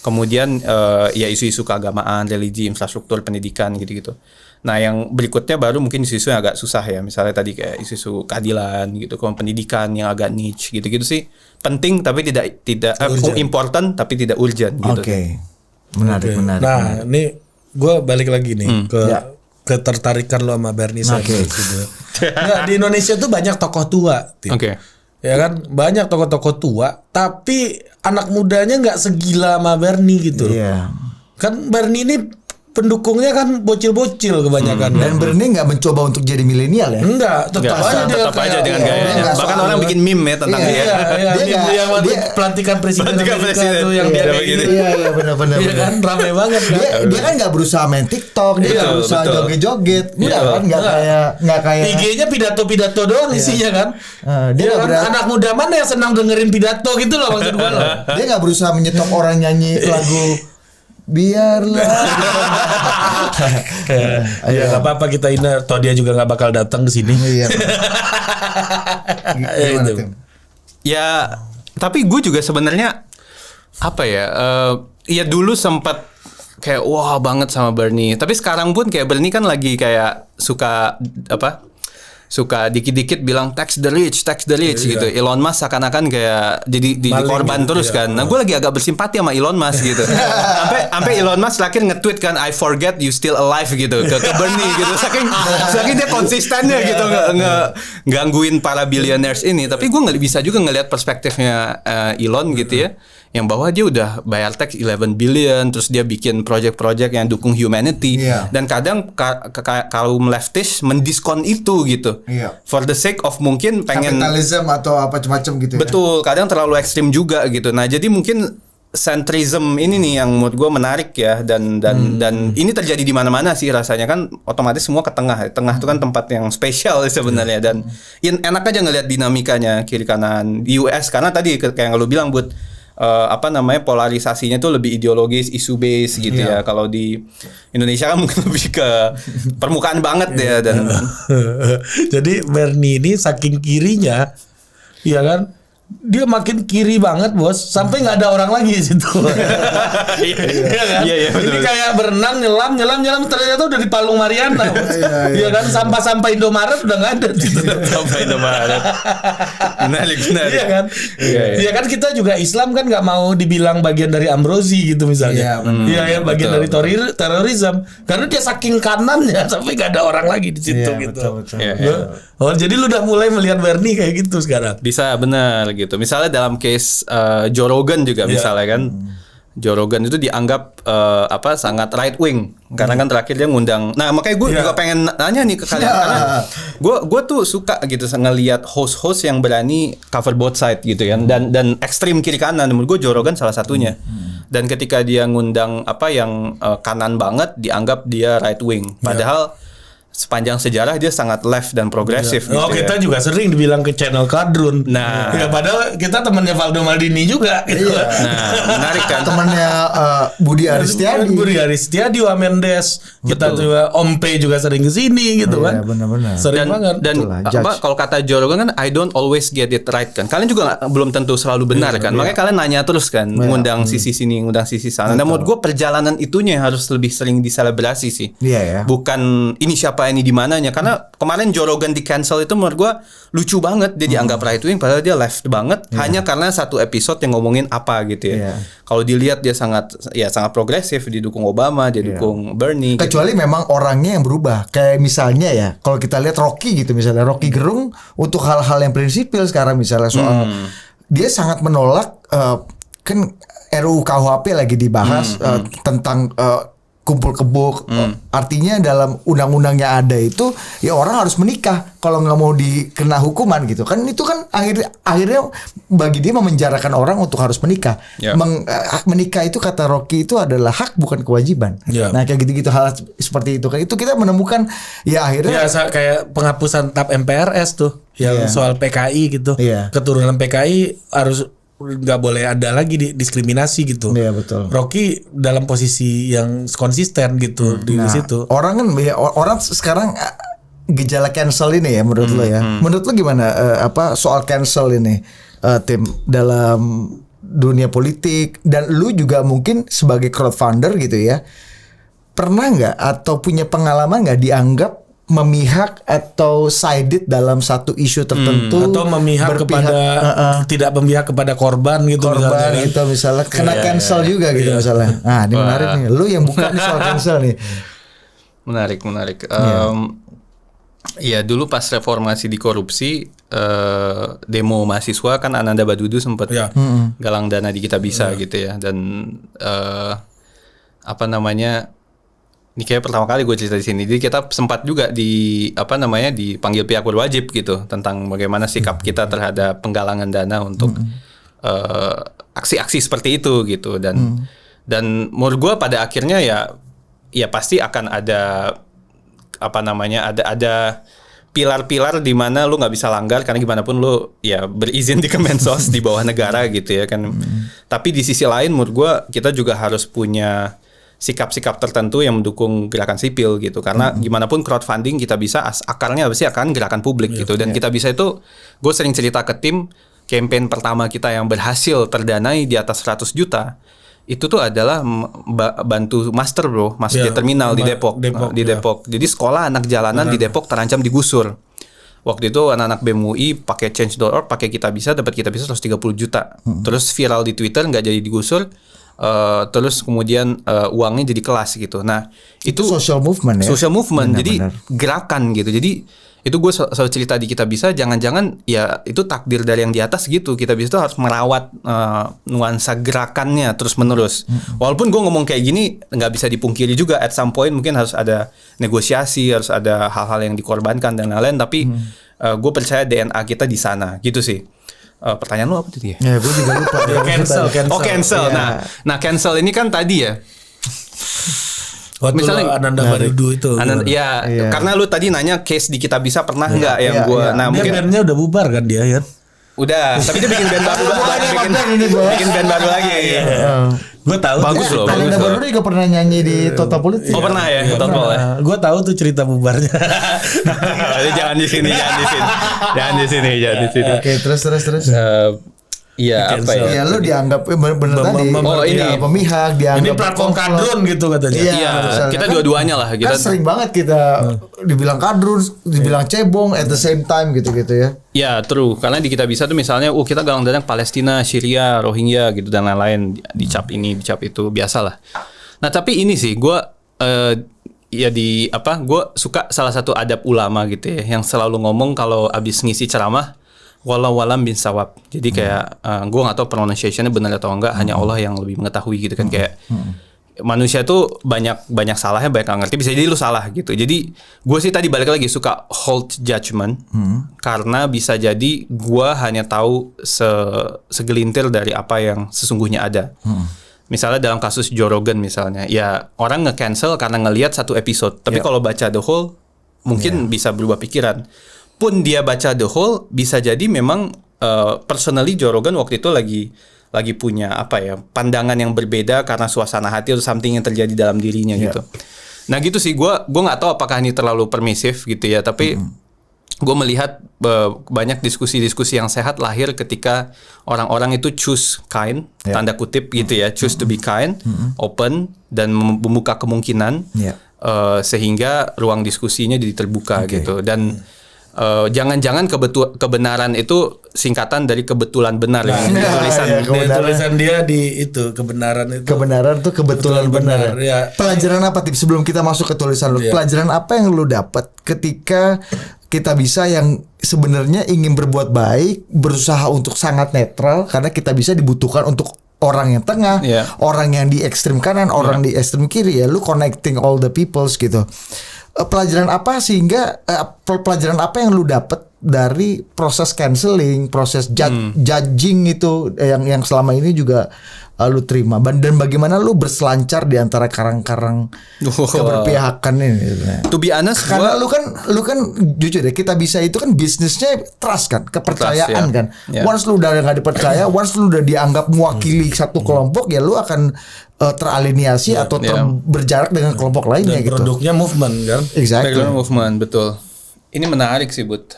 Kemudian ya isu-isu keagamaan, religi, infrastruktur, pendidikan gitu-gitu. Nah, yang berikutnya baru mungkin isu-isu yang agak susah ya. Misalnya tadi kayak isu-isu keadilan gitu, pendidikan yang agak niche gitu-gitu sih. Penting tapi tidak important tapi tidak urgent gitu. Menarik. Nah, ini gue balik lagi nih ke ketertarikan lo sama Bernie Sanders gitu. Nah, di Indonesia tuh banyak tokoh tua. Ya kan, banyak tokoh-tokoh tua, tapi anak mudanya nggak segila sama Bernie gitu. Kan Bernie ini pendukungnya kan bocil-bocil kebanyakan. Dan Bernie nggak mencoba untuk jadi milenial ya? Enggak, tetap aja dengan gayanya. Bahkan orang bikin meme ya tentang dia. Dia waktu pelantikan presiden itu yang dia begini. Iya, benar-benar. Iya kan, ramai banget kan. Dia kan nggak berusaha main TikTok, dia nggak berusaha joget-joget. Nggak kayak IG-nya pidato-pidato doang isinya kan. Dia kan anak muda mana yang senang dengerin pidato gitu loh maksud gua loh. Dia nggak berusaha menyetop orang nyanyi lagu biarlah. Ya nggak apa-apa, kita ini, toh dia juga nggak bakal datang ke sini. Ya, tapi gue juga sebenarnya apa ya? Ya dulu sempat kayak wah banget sama Bernie. Tapi sekarang pun kayak Bernie kan lagi kayak suka dikit-dikit bilang tax the rich gitu. Elon Musk seakan-akan kayak jadi korban gitu, terus kan. Nah, gue lagi agak bersimpati sama Elon Musk gitu. Sampai Elon Musk terakhir nge-tweet kan, I forget you still alive gitu ke Bernie gitu. Saking dia konsistennya gitu gangguin para billionaires ini. Tapi gue nggak bisa juga ngelihat perspektifnya Elon gitu ya. Yang bahwa dia udah bayar tax 11 billion, terus dia bikin project-project yang dukung humanity, dan kadang kaum leftist mendiskon itu gitu, for the sake of mungkin pengen kapitalism atau apa macam gitu. Betul, kadang terlalu ekstrim juga gitu. Nah, jadi mungkin centrism ini nih yang menurut gue menarik ya, dan ini terjadi di mana-mana sih rasanya kan, otomatis semua ke tengah. Tengah itu kan tempat yang spesial sebenarnya, dan enak aja ngelihat dinamikanya kiri kanan di US, karena tadi kayak yang lu bilang polarisasinya tuh lebih ideologis, isu base gitu ya. Kalau di Indonesia kan mungkin lebih ke permukaan banget ya. Dan jadi Bernie ini saking kirinya, ya kan, dia makin kiri banget bos, sampai nggak ada orang lagi di situ. Iya, ini kayak berenang nyelam ternyata udah di Palung Mariana. Iya kan, sampah Indomaret udah nggak ada di situ. Sampah Indomaret. Benar. Iya kan. Iya kan, kita juga Islam kan nggak mau dibilang bagian dari Ambrosi gitu misalnya. Iya, bagian dari terorisme, karena dia saking kanannya sampai nggak ada orang lagi di situ gitu. Oh, jadi lu udah mulai melihat Bernie kayak gitu sekarang. Bisa, benar gitu. Misalnya dalam case Joe Rogan juga misalnya kan. Joe Rogan itu dianggap sangat right wing karena kan terakhir dia ngundang. Nah makanya gue juga pengen nanya nih ke kalian karena gue tuh suka gitu ngelihat host-host yang berani cover both side gitu kan dan ekstrim kiri kanan. Menurut gue Joe Rogan salah satunya. Dan ketika dia ngundang yang kanan banget dianggap dia right wing. Padahal sepanjang sejarah dia sangat left dan progresif. Gitu kita juga sering dibilang ke channel Kadrun. Nah, ya padahal kita temannya Valdo Maldini juga gitu. Nah, menarik kan. Temannya Budi Aristiadi, Wamendes. Kita juga Om P juga sering kesini gitu kan. Benar-benar. Sering banget. Dan kalau kata Joe Rogan kan I don't always get it right kan. Kalian juga belum tentu selalu benar kan. Makanya kalian nanya terus kan, ngundang sisi sini, ngundang sisi sana. Dan menurut gue perjalanan itunya harus lebih sering diselebrasi sih. Bukan ini siapa ini di mananya, karena kemarin Joe Rogan di cancel itu menurut gua lucu banget, dia dianggap right wing padahal dia left banget hanya karena satu episode yang ngomongin apa gitu ya. Kalau dilihat dia sangat progresif, didukung Obama, dia dukung Bernie. Kecuali gitu. Memang orangnya yang berubah. Kayak misalnya ya, kalau kita lihat Rocky gitu misalnya, Rocky Gerung untuk hal-hal yang prinsipil sekarang misalnya soal dia sangat menolak kan RUU KUHP lagi dibahas tentang kumpul kebo, artinya dalam undang-undangnya ada itu ya orang harus menikah kalau nggak mau dikena hukuman gitu kan, itu kan akhirnya bagi dia memenjarakan orang untuk harus menikah. Menikah itu kata Rocky itu adalah hak bukan kewajiban. Nah kayak gitu-gitu hal seperti itu kan, itu kita menemukan ya akhirnya kayak penghapusan TAP MPRS tuh yang soal PKI gitu, keturunan PKI harus nggak boleh ada lagi diskriminasi gitu. Iya betul. Rocky dalam posisi yang konsisten gitu di situ. Orang kan orang sekarang gejala cancel ini ya menurut lo ya. Menurut lo gimana soal cancel ini Tim dalam dunia politik, dan lu juga mungkin sebagai crowdfunder gitu ya. Pernah nggak atau punya pengalaman nggak dianggap memihak atau sided dalam satu isu tertentu, atau memihak tidak memihak kepada korban gitu, misalnya kena cancel juga gitu misalnya. Nah ini menarik nih, lu yang buka nih soal cancel nih. Menarik. Ya dulu pas reformasi di korupsi, demo mahasiswa kan Ananda Badudu sempat galang dana di Kitabisa gitu ya, dan ini kayak pertama kali gue cerita di sini. Jadi kita sempat juga dipanggil pihak berwajib gitu tentang bagaimana sikap kita terhadap penggalangan dana untuk aksi-aksi seperti itu gitu. Dan menurut gue pada akhirnya ya pasti akan ada ada pilar-pilar di mana lu nggak bisa langgar karena gimana pun lu ya berizin di Kemensos di bawah negara gitu ya kan. Tapi di sisi lain menurut gue kita juga harus punya sikap-sikap tertentu yang mendukung gerakan sipil gitu, karena gimana pun crowdfunding kita bisa akarnya pasti akan gerakan publik gitu. Dan kita bisa itu, gue sering cerita ke tim, campaign pertama kita yang berhasil terdanai di atas 100 juta itu tuh adalah bantu master di terminal di Depok. Jadi sekolah anak jalanan di Depok terancam digusur. Waktu itu anak-anak BEM UI pakai change.org, pakai Kitabisa, dapat Kitabisa 130 juta. Terus viral di Twitter, nggak jadi digusur. Terus kemudian uangnya jadi kelas gitu. Nah itu social movement ya. Social movement, jadi gerakan gitu. Jadi itu gue selalu cerita di Kitabisa, jangan-jangan ya itu takdir dari yang di atas gitu. Kitabisa itu harus merawat nuansa gerakannya terus menerus. Walaupun gue ngomong kayak gini nggak bisa dipungkiri juga, at some point mungkin harus ada negosiasi, harus ada hal-hal yang dikorbankan dan lain-lain. Tapi gue percaya DNA kita di sana gitu sih. Pertanyaan lu apa tadi ya? Ya gue juga lupa. Cancel. Oh cancel. Yeah. Nah cancel ini kan tadi ya. Waktu misalnya Ananda Badudu itu. Karena lu tadi nanya case di Kitabisa pernah nggak yang gue. Nah dia mungkin bandnya udah bubar kan dia ya. Udah, tapi dia bikin band baru bikin band baru lagi. Gue tahu. Bagus loh. Ananda Badudu juga pernah nyanyi di Total Politik. Oh pernah ya, Total ya. Gue tahu tuh cerita bubarnya. Jangan di sini. Oke, terus. Iya apa ya? Ya lu dianggap bener tadi. Ini pemihak, dianggap ini platform kadrun gitu katanya. Iya, kita dua-duanya lah. Kita sering banget kita dibilang kadrun, dibilang cebong at the same time gitu ya. Ya true, karena di Kitabisa tuh misalnya kita galang dana Palestina, Syria, Rohingya gitu dan lain-lain, dicap ini, dicap itu, biasalah. Nah tapi ini sih gue gue suka salah satu adab ulama gitu ya, yang selalu ngomong kalau abis ngisi ceramah Wallahu alam bin sawab. Jadi kayak gue nggak tahu pronunciation-nya benar atau enggak, hanya Allah yang lebih mengetahui gitu kan. Kayak manusia tuh banyak salahnya, banyak nggak ngerti, bisa jadi lu salah gitu. Jadi gue sih tadi balik lagi suka hold judgment karena bisa jadi gue hanya tahu segelintir dari apa yang sesungguhnya ada. Misalnya dalam kasus Joe Rogan misalnya, ya orang nge-cancel karena ngelihat satu episode. Tapi kalau baca the whole mungkin bisa berubah pikiran. Pun dia baca the whole, bisa jadi memang personally Joe Rogan waktu itu lagi punya pandangan yang berbeda karena suasana hati atau something yang terjadi dalam dirinya gitu. Nah gitu sih, gue nggak tahu apakah ini terlalu permisif gitu ya, tapi gue melihat banyak diskusi-diskusi yang sehat lahir ketika orang-orang itu choose kind, tanda kutip gitu ya, choose to be kind, open dan membuka kemungkinan sehingga ruang diskusinya jadi terbuka gitu. Dan jangan-jangan kebenaran itu singkatan dari kebetulan benar tulisan dia di itu kebenaran tuh kebetulan benar. Ya. Pelajaran apa Tip sebelum kita masuk ke tulisan lu? Pelajaran apa yang lu dapat ketika kita bisa yang sebenarnya ingin berbuat baik, berusaha untuk sangat netral karena kita bisa dibutuhkan untuk orang yang tengah, orang yang di ekstrem kanan, orang di ekstrem kiri ya, lu connecting all the peoples gitu. Pelajaran apa pelajaran apa yang lu dapat dari proses canceling, proses judging itu yang selama ini juga lu terima, dan bagaimana lu berselancar di antara karang-karang keberpihakan ini. To be honest, karena lu kan jujur deh, kita bisa itu kan bisnisnya trust kan, kepercayaan kan. Once lu udah nggak dipercaya, once lu udah dianggap mewakili satu kelompok, ya lu akan teraliniasi atau berjarak dengan kelompok lainnya dan gitu. Produknya movement kan. Exactly. Movement, betul. Ini menarik sih, Bud.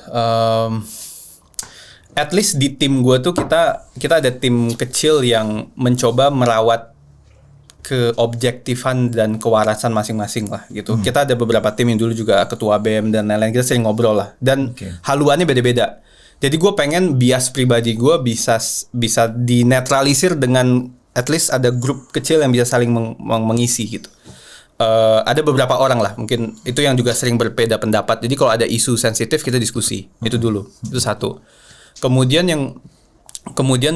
At least di tim gue tuh kita ada tim kecil yang mencoba merawat keobjektifan dan kewarasan masing-masing lah gitu. Kita ada beberapa tim yang dulu juga ketua BEM dan lain-lain, kita sering ngobrol lah. Dan haluannya beda-beda. Jadi gue pengen bias pribadi gue bisa dinetralisir dengan at least ada grup kecil yang bisa saling mengisi gitu. Ada beberapa orang lah, mungkin itu yang juga sering berbeda pendapat. Jadi kalau ada isu sensitif kita diskusi. Itu dulu. Itu satu. Kemudian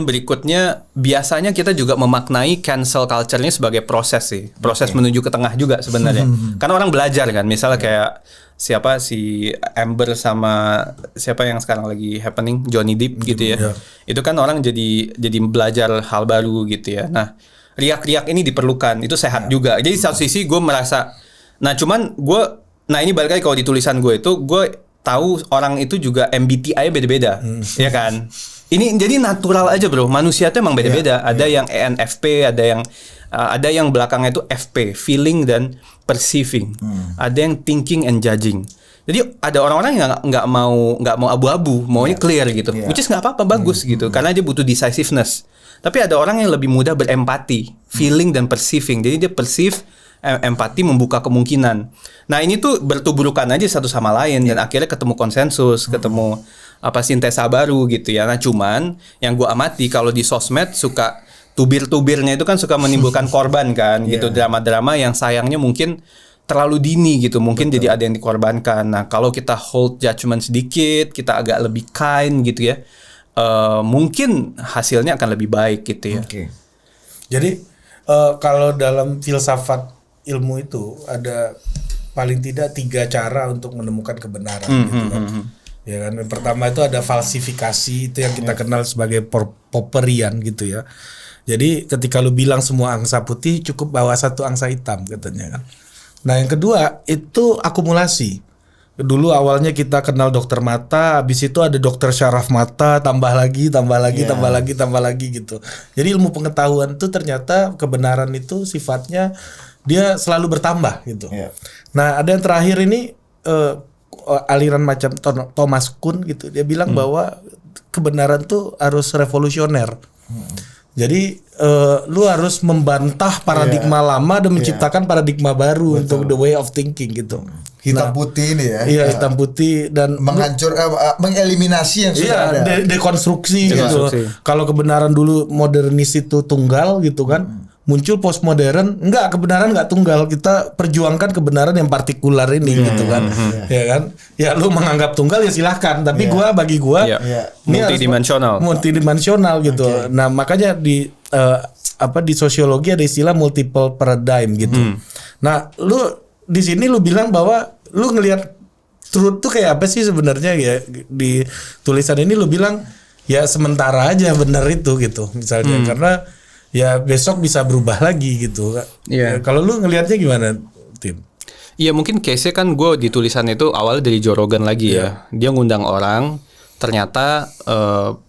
berikutnya biasanya kita juga memaknai cancel culture-nya sebagai proses sih. Proses menuju ke tengah juga sebenarnya. Karena orang belajar kan. Misalnya kayak siapa si Amber sama siapa yang sekarang lagi happening, Johnny Depp gitu ya. Itu kan orang jadi belajar hal baru gitu ya. Nah, riak-riak ini diperlukan. Itu sehat juga. Jadi satu sisi gue merasa ini balik lagi kalau di tulisan gue itu gue tahu orang itu juga MBTI beda-beda, ya kan? Ini jadi natural aja bro. Manusia tuh emang beda-beda. Ada yang ENFP, ada yang belakangnya itu FP, feeling dan perceiving. Ada yang thinking and judging. Jadi ada orang-orang yang nggak mau abu-abu, maunya clear gitu. Which is nggak apa-apa, bagus gitu. Karena dia butuh decisiveness. Tapi ada orang yang lebih mudah berempati, feeling dan perceiving. Jadi dia perceive, empati membuka kemungkinan. Nah ini tuh bertuburukan aja satu sama lain dan akhirnya ketemu konsensus, ketemu sintesa baru gitu ya. Nah cuman yang gue amati kalau di sosmed suka tubir-tubirnya itu kan suka menimbulkan korban kan gitu, drama-drama yang sayangnya mungkin terlalu dini gitu, mungkin jadi ada yang dikorbankan. Nah kalau kita hold judgment sedikit, kita agak lebih kind gitu ya, mungkin hasilnya akan lebih baik gitu ya. Jadi kalau dalam filsafat ilmu itu ada paling tidak 3 cara untuk menemukan kebenaran gitu kan. Ya kan, yang pertama itu ada falsifikasi, itu yang kita kenal sebagai Popperian gitu ya. Jadi ketika lu bilang semua angsa putih, cukup bawa satu angsa hitam katanya kan. Nah yang kedua itu akumulasi. Dulu awalnya kita kenal dokter mata, habis itu ada dokter syaraf mata, tambah lagi gitu. Jadi ilmu pengetahuan itu ternyata kebenaran itu sifatnya dia selalu bertambah gitu. Nah ada yang terakhir ini aliran macam Thomas Kuhn gitu. Dia bilang bahwa kebenaran tuh harus revolusioner. Jadi lu harus membantah paradigma lama dan menciptakan paradigma baru untuk the way of thinking gitu. Hitam putih ini ya. Iya, hitam putih dan menghancur mengeliminasi yang sudah ada. Dekonstruksi gitu. Kalau kebenaran dulu modernis itu tunggal gitu kan. muncul postmodern, enggak, kebenaran enggak tunggal, kita perjuangkan kebenaran yang partikular ini gitu kan. Ya kan? Ya lu menganggap tunggal ya silahkan, tapi bagi gua multidimensional gitu. Nah, makanya di di sosiologi ada istilah multiple paradigm gitu. Nah, lu di sini lu bilang bahwa lu ngelihat truth tuh kayak apa sih sebenarnya ya, di tulisan ini lu bilang ya sementara aja benar itu gitu misalnya, karena ya besok bisa berubah lagi gitu. Kalau lu ngelihatnya gimana, Tim? Iya, mungkin case-nya kan gue di tulisan itu awalnya dari Joe Rogan lagi ya. Dia ngundang orang, ternyata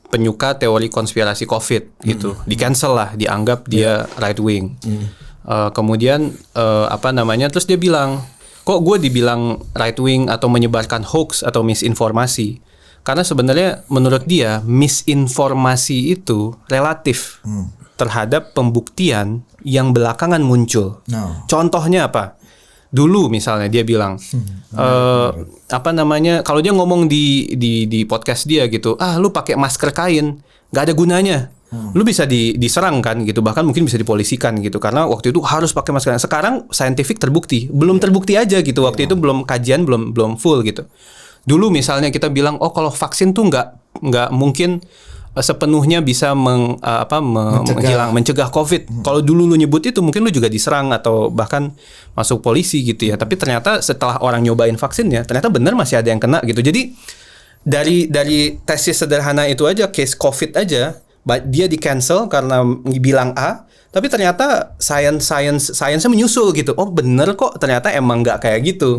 penyuka teori konspirasi COVID gitu, di cancel lah, dianggap dia right wing. Kemudian terus dia bilang, kok gue dibilang right wing atau menyebarkan hoax atau misinformasi? Karena sebenarnya menurut dia misinformasi itu relatif terhadap pembuktian yang belakangan muncul. Contohnya apa? Dulu misalnya dia bilang kalau dia ngomong di podcast dia gitu, lu pakai masker kain nggak ada gunanya. Lu bisa diserang kan gitu, bahkan mungkin bisa dipolisikan gitu, karena waktu itu harus pakai masker. Sekarang scientific terbukti, belum terbukti aja gitu. Waktu itu belum kajian, belum full gitu. Dulu misalnya kita bilang, kalau vaksin tuh nggak mungkin sepenuhnya bisa mencegah COVID. Kalau dulu lu nyebut itu, mungkin lu juga diserang atau bahkan masuk polisi gitu ya. Tapi ternyata setelah orang nyobain vaksinnya, ternyata benar masih ada yang kena gitu. Jadi dari tesis sederhana itu aja, case COVID aja, dia di cancel karena bilang A, tapi ternyata sainsnya menyusul gitu. Oh bener kok, ternyata emang nggak kayak gitu.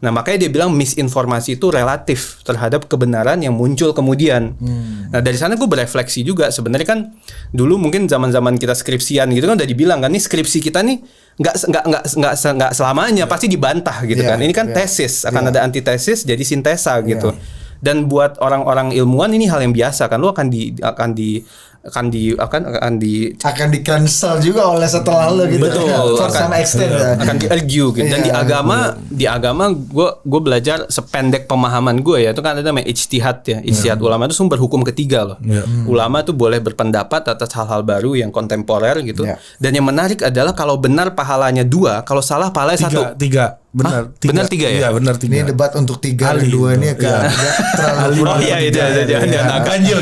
Nah makanya dia bilang misinformasi itu relatif terhadap kebenaran yang muncul kemudian. Nah dari sana gue berefleksi juga, sebenarnya kan dulu mungkin zaman kita skripsian gitu kan udah dibilang kan, nih skripsi kita nih nggak selamanya pasti dibantah gitu kan. Ini kan tesis, akan ada antitesis jadi sintesa gitu. Dan buat orang-orang ilmuwan ini hal yang biasa kan, lu akan di cancel juga oleh setelah lu gitu. Betul. For some extent akan di-argue gitu. Dan di agama gue belajar sependek pemahaman gue ya, itu kan ada namanya ijtihad ya. Ijtihad ulama itu sumber hukum ketiga loh. Ulama tuh boleh berpendapat atas hal-hal baru yang kontemporer gitu. Dan yang menarik adalah kalau benar pahalanya 2, kalau salah pahalanya 1. 3. Benar 3 ya? Iya benar 3. Ini debat untuk 3 dan 2 ini agak terlalu.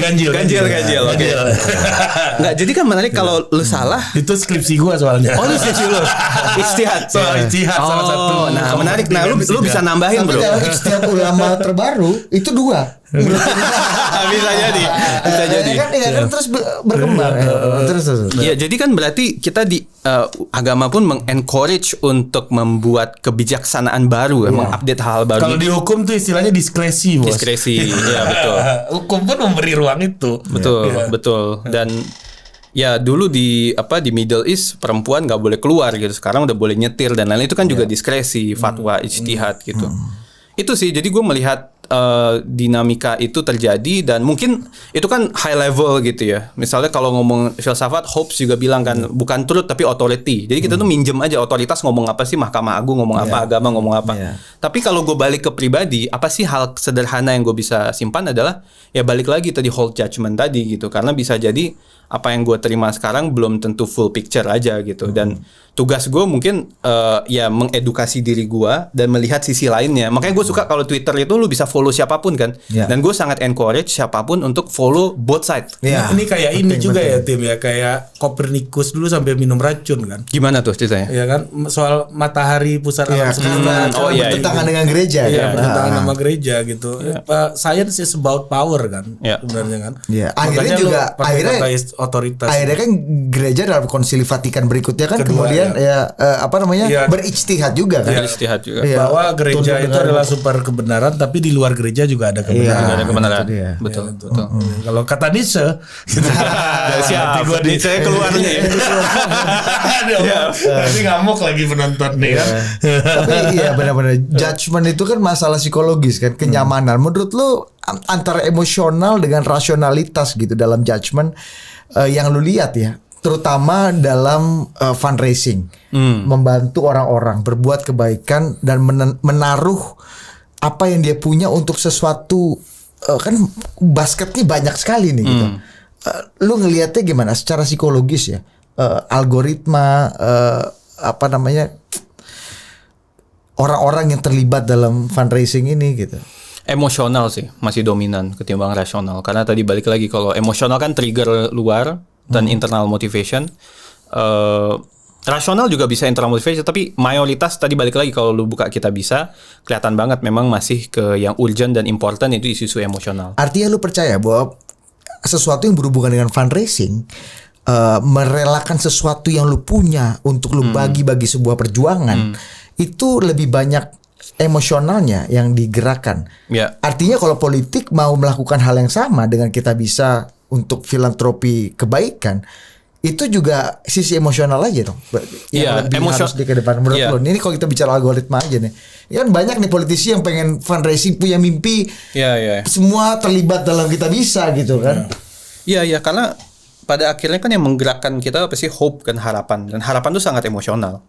Ganjil. Oke. Nggak, jadi kan menarik kalau lu salah. Itu skripsi gua soalnya. Oh, lu skripsi lu. Ijtihad. Soal ijtihad salah satu. Nah, menarik. Nah, lu bisa nambahin, Bro. Dalam ijtihad ulama terbaru itu 2. Bisa jadi. Kan terus berkembang. Terus. Ya, jadi kan berarti kita di agama pun mengencourage untuk membuat kebijaksanaan baru, mengupdate hal baru. Kalau di hukum tuh istilahnya diskresi, Bos. Diskresi, ya betul. Hukum pun memberi ruang itu. Betul. Dan ya dulu di Middle East perempuan nggak boleh keluar gitu. Sekarang udah boleh nyetir dan lain-lain, itu kan juga diskresi, fatwa, ijtihad gitu. Itu sih, jadi gue melihat dinamika itu terjadi, dan mungkin itu kan high level gitu ya. Misalnya kalau ngomong filsafat, Hobbes juga bilang kan bukan truth tapi authority. Jadi kita tuh minjem aja otoritas, ngomong apa sih Mahkamah Agung, ngomong apa, agama ngomong apa. Tapi kalau gue balik ke pribadi, apa sih hal sederhana yang gue bisa simpan adalah ya balik lagi tadi hold judgment tadi gitu. Karena bisa jadi apa yang gue terima sekarang belum tentu full picture aja gitu. Dan tugas gue mungkin ya mengedukasi diri gue dan melihat sisi lainnya. Makanya gue suka kalau Twitter itu lu bisa follow siapapun kan. Dan gue sangat encourage siapapun untuk follow both side. Nah, ini kayak ini juga ya Tim ya, kayak Kopernikus dulu sampai minum racun kan. Gimana tuh ceritanya? Ya kan, soal matahari pusat alam semesta. Bertentangan dengan gereja. Iya, bertentangan sama gereja gitu. Science is about power kan sebenarnya kan. Akhirnya juga otoritas. Akhirnya kan gereja dalam Konsili Vatikan berikutnya kan kemudian berijtihad juga kan. Berijtihad juga. Bahwa gereja itu adalah sumber kebenaran, tapi di luar gereja juga ada kebenaran. Betul. Kalau kata Nietzsche, siapa Nietzsche keluarnya ya. Nanti ngamuk lagi penonton nih kan. Tapi iya benar-benar judgment itu kan masalah psikologis kan, kenyamanan. Menurut lu antara emosional dengan rasionalitas gitu dalam judgment yang lu lihat ya, terutama dalam fundraising, membantu orang-orang berbuat kebaikan dan menaruh apa yang dia punya untuk sesuatu, kan basketnya banyak sekali nih gitu. Lu ngelihatnya gimana secara psikologis ya? algoritma apa namanya orang-orang yang terlibat dalam fundraising ini gitu? Emosional sih masih dominan ketimbang rasional, karena tadi balik lagi kalau emosional kan trigger luar dan internal motivation. Rasional juga bisa internal motivation, tapi mayoritas tadi balik lagi kalau lu buka Kitabisa kelihatan banget memang masih ke yang urgent dan important itu isu-isu emosional. Artinya lu percaya bahwa sesuatu yang berhubungan dengan fundraising, merelakan sesuatu yang lu punya untuk lu bagi-bagi sebuah perjuangan, itu lebih banyak emosionalnya yang digerakkan. Artinya kalau politik mau melakukan hal yang sama dengan Kitabisa untuk filantropi kebaikan, itu juga sisi emosional aja dong. Yang lebih harus dikedepan menurut lo. Ini kalau kita bicara algoritma aja nih. Ya kan banyak nih politisi yang pengen fundraising, punya mimpi. Semua terlibat dalam Kitabisa gitu kan. Iya, karena pada akhirnya kan yang menggerakkan kita apa sih? Hope kan, harapan. Dan harapan itu sangat emosional.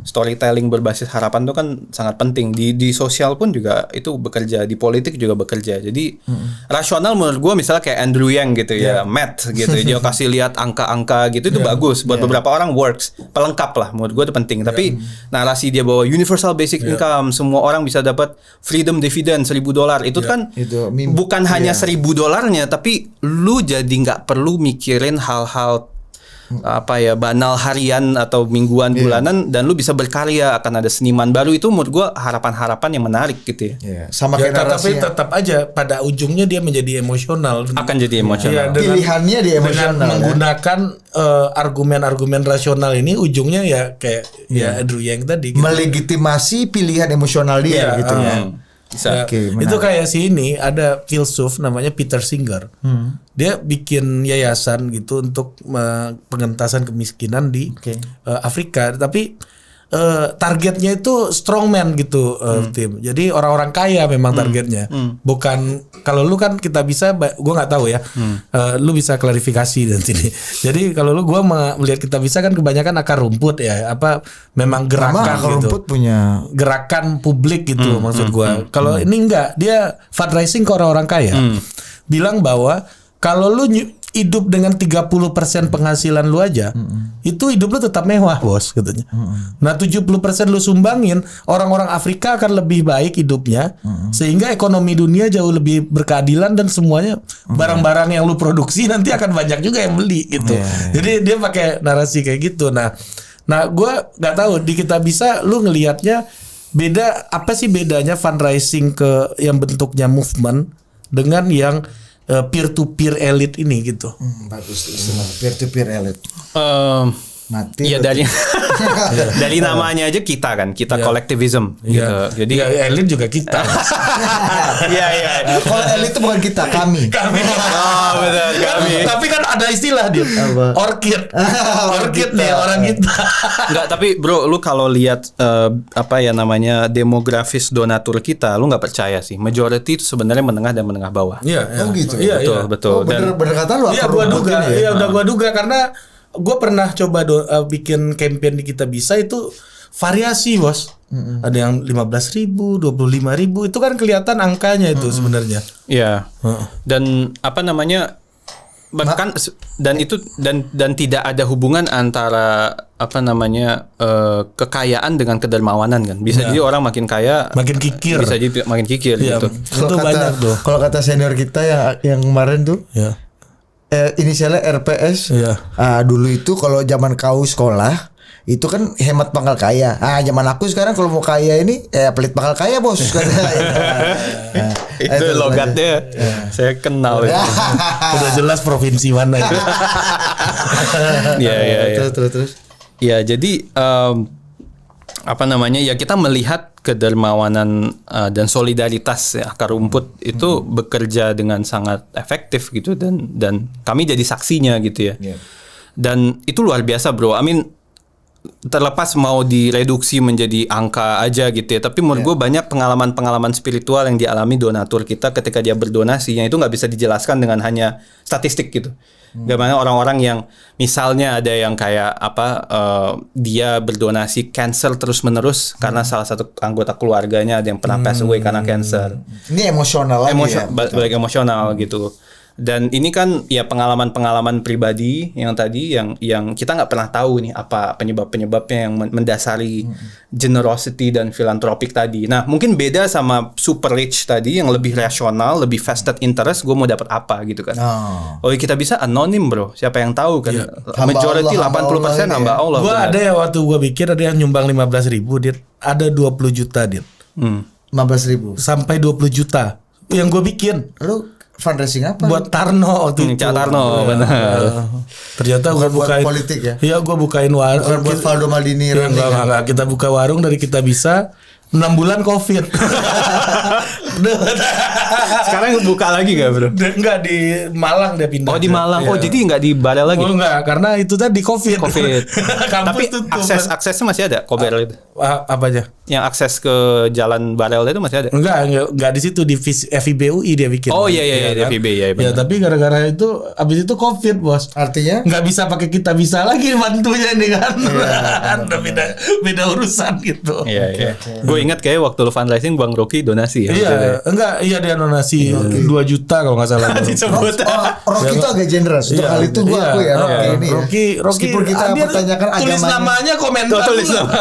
Storytelling berbasis harapan itu kan sangat penting. Di sosial pun juga itu bekerja, di politik juga bekerja. Jadi rasional menurut gue misalnya kayak Andrew Yang gitu ya, math gitu. Dia kasih lihat angka-angka gitu itu bagus. Buat beberapa orang works, pelengkap lah. Menurut gue itu penting. Tapi narasi dia bahwa universal basic income, semua orang bisa dapat freedom dividend $1,000 itu kan bukan hanya $1,000-nya, tapi lu jadi nggak perlu mikirin hal-hal apa ya banal harian atau mingguan bulanan, dan lu bisa berkarya, akan ada seniman baru. Itu menurut gua harapan-harapan yang menarik gitu ya. Sama kayak tapi tetap aja pada ujungnya dia menjadi emosional. Akan jadi emosional. Pilihannya dia emosional. Dengan menggunakan argumen-argumen rasional ini ujungnya ya kayak ya Andrew Yang tadi gitu. Melegitimasi pilihan emosional dia gitu ya. Itu kayak sini ada filsuf namanya Peter Singer. Dia bikin yayasan gitu untuk pengentasan kemiskinan di Afrika, tapi targetnya itu strongman gitu, tim. Jadi orang-orang kaya memang targetnya. Bukan kalau lu kan Kitabisa, gua nggak tahu ya. Lu bisa klarifikasi dan sini. Jadi kalau gua melihat Kitabisa kan kebanyakan akar rumput ya, apa memang gerakan akar gitu. Rumput punya gerakan publik gitu maksud gua. Kalau ini enggak, dia fundraising ke orang-orang kaya. Bilang bahwa kalau lu hidup dengan 30% penghasilan lu aja, itu hidup lu tetap mewah, bos, katanya. Nah, 70% lu sumbangin, orang-orang Afrika akan lebih baik hidupnya, sehingga ekonomi dunia jauh lebih berkeadilan dan semuanya barang-barang yang lu produksi nanti akan banyak juga yang beli gitu. Jadi dia pakai narasi kayak gitu. Nah, gua nggak tahu di Kitabisa lu ngelihatnya beda apa sih bedanya fundraising ke yang bentuknya movement dengan yang peer to peer elite ini gitu. Bagus istilah peer to peer elite. Mati. Iya dari namanya aja kita kan, collectivism gitu. Jadi elit juga kita. Iya. Kalau elit itu bukan kita, kami. Oh, betul, kami. Tapi kan ada istilah dia. Orchid nih orang kita. Enggak, tapi bro, lu kalau lihat apa ya namanya demografis donatur kita, lu nggak percaya sih. Majority itu sebenarnya menengah dan menengah bawah. Iya. Oh gitu. Iya, betul. Bener kata lu. Iya, gua duga. Iya, udah gua duga karena gue pernah coba bikin campaign di Kitabisa itu variasi, bos. Ada yang 15.000, 25.000, itu kan kelihatan angkanya itu sebenarnya. Iya. Dan apa namanya bahkan dan itu dan tidak ada hubungan antara apa namanya kekayaan dengan kedermawanan kan. Bisa jadi orang makin kaya makin kikir. Bisa jadi makin kikir gitu. Itu banyak tuh. Kalau kata senior kita yang kemarin tuh. Ya. Inisialnya RPS. Dulu itu kalau zaman kau sekolah itu kan hemat pangkal kaya. Zaman aku sekarang kalau mau kaya ini pelit pangkal kaya, bos. Itu logatnya. Saya kenal itu. Udah jelas provinsi mana itu. Iya. Terus. Ya, jadi apa namanya ya kita melihat kedermawanan dan solidaritas ya, akar rumput itu bekerja dengan sangat efektif gitu dan kami jadi saksinya gitu ya. Dan itu luar biasa, bro. I mean, terlepas mau direduksi menjadi angka aja gitu ya, tapi menurut gue banyak pengalaman-pengalaman spiritual yang dialami donatur kita ketika dia berdonasi yang itu nggak bisa dijelaskan dengan hanya statistik gitu. Bagaimana orang-orang yang misalnya ada yang kayak dia berdonasi cancer terus-menerus karena salah satu anggota keluarganya ada yang pernah pass away karena cancer. Ini emosional lagi balik emosional gitu. Dan ini kan ya pengalaman-pengalaman pribadi yang tadi yang kita nggak pernah tahu nih apa penyebab-penyebabnya yang mendasari generosity dan filantropik tadi. Nah, mungkin beda sama super rich tadi yang lebih rasional, lebih vested interest, gue mau dapat apa gitu kan. Oh, kita bisa anonim, bro. Siapa yang tahu kan? Majority 80% hamba Allah. Gue ada ya waktu gue bikin ada yang nyumbang 15.000, Dit. Ada 20 juta, Dit. 15.000 sampai 20 juta yang gue bikin. Lu fundraising apa? Buat Tarno waktu itu. Tarno, benar. Ternyata gue bukain politik ya? Iya, gue bukain warung. Buat Valdo Maldini. Enggak, kita buka warung dari Kita Bisa 6 bulan COVID. Sekarang buka lagi gak, bro? Enggak, di Malang dia pindah. Oh, di Malang. Oh, jadi enggak di Barel lagi? Oh, enggak, karena itu tadi COVID. Tapi aksesnya masih ada, Barel itu. Apa aja? Yang akses ke jalan Barel itu masih ada? Enggak di situ, di FIBUI dia bikin. Oh iya, di FIB ya. Ya, tapi gara-gara itu abis itu COVID, Bos. Artinya nggak bisa pakai Kita Bisa lagi bantunya ini kan. Udah beda urusan gitu. Iya. Gue ingat kayak waktu lu fundraising Bang Rocky donasi ya. Iya, dia donasi 2 juta kalau nggak salah. Disebut. Rocky itu agak generous. Untuk hal itu gue aku ya Rocky ini. Rocky meskipun kita pertanyakan agamanya. Tulis namanya komentar. Tulis nama.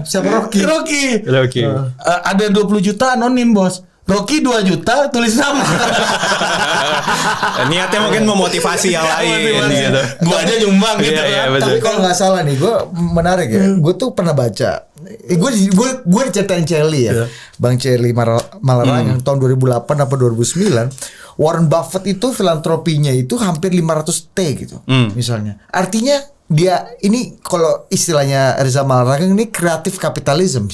Siapa Rocky? Ada 20 juta anonim, Bos. Rocky 2 juta tulis nama. Niatnya mungkin memotivasi yang lain gitu. Gua aja nyumbang gitu kan. Tapi kalau nggak salah nih, gue menarik ya. Gue tuh pernah baca. Gue diceritain Charlie ya, Bang Charlie Malarang yang tahun 2008 atau 2009. Warren Buffett itu filantropinya itu hampir 500 T gitu, misalnya. Artinya dia ini kalau istilahnya Reza Malarang ini kreatif kapitalism.